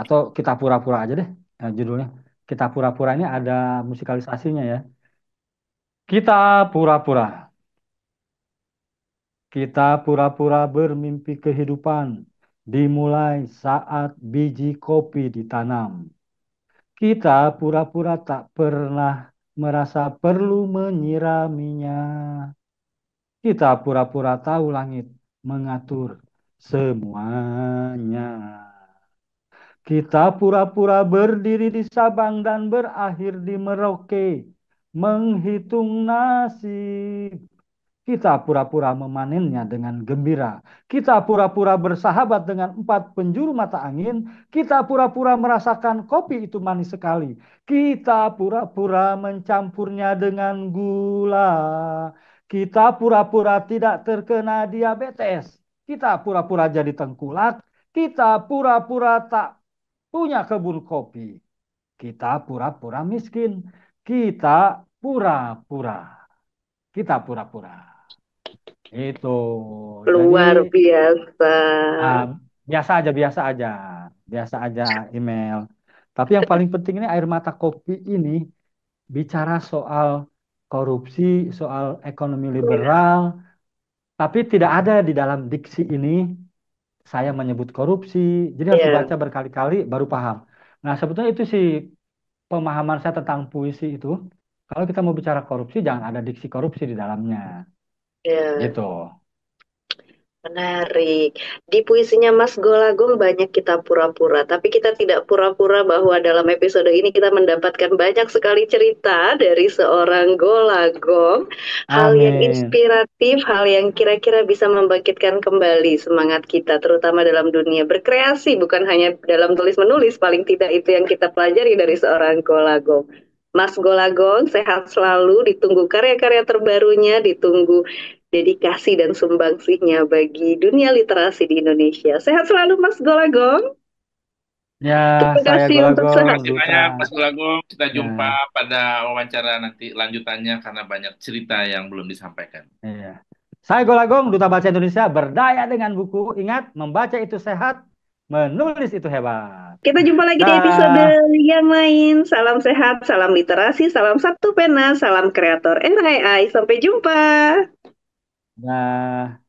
Atau kita pura-pura aja deh judulnya. Kita pura-pura ini ada musikalisasinya ya. Kita pura-pura. Kita pura-pura bermimpi kehidupan dimulai saat biji kopi ditanam. Kita pura-pura tak pernah merasa perlu menyiraminya. Kita pura-pura tahu langit mengatur semuanya. Kita pura-pura berdiri di Sabang dan berakhir di Merauke, menghitung nasib. Kita pura-pura memanennya dengan gembira. Kita pura-pura bersahabat dengan empat penjuru mata angin. Kita pura-pura merasakan kopi itu manis sekali. Kita pura-pura mencampurnya dengan gula. Kita pura-pura tidak terkena diabetes. Kita pura-pura jadi tengkulak. Kita pura-pura tak punya kebun kopi. Kita pura-pura miskin. Kita pura-pura. Kita pura-pura. Itu. Jadi Luar biasa. ah, biasa aja, biasa aja email. Tapi yang paling penting ini air mata kopi ini bicara soal korupsi, soal ekonomi liberal, tapi tidak ada di dalam diksi ini saya menyebut korupsi. Jadi harus Ya, dibaca berkali-kali baru paham. Nah, sebetulnya itu sih pemahaman saya tentang puisi itu. Kalau kita mau bicara korupsi, jangan ada diksi korupsi di dalamnya. ya. Gitu. Menarik. Di puisinya Mas Golagong banyak kita pura-pura, tapi kita tidak pura-pura bahwa dalam episode ini kita mendapatkan banyak sekali cerita dari seorang Golagong, hal yang Amin. inspiratif, hal yang kira-kira bisa membangkitkan kembali semangat kita, terutama dalam dunia berkreasi, bukan hanya dalam tulis-menulis, paling tidak itu yang kita pelajari dari seorang Golagong. Mas Golagong, sehat selalu, ditunggu karya-karya terbarunya, ditunggu dedikasi dan sumbangsihnya bagi dunia literasi di Indonesia. Sehat selalu Mas Golagong. Ya, Terima saya kasih untuk Terima Golagong, sehat. kasih Duta. banyak Mas Gulagong. Kita jumpa Ya, pada wawancara nanti lanjutannya karena banyak cerita yang belum disampaikan. iya. Saya Golagong, Duta Baca Indonesia, berdaya dengan buku. Ingat, membaca itu sehat, menulis itu hebat. Kita jumpa lagi di episode Dah. yang lain. Salam sehat, salam literasi, salam satu pena, salam kreator RAI. Sampai jumpa. Dah.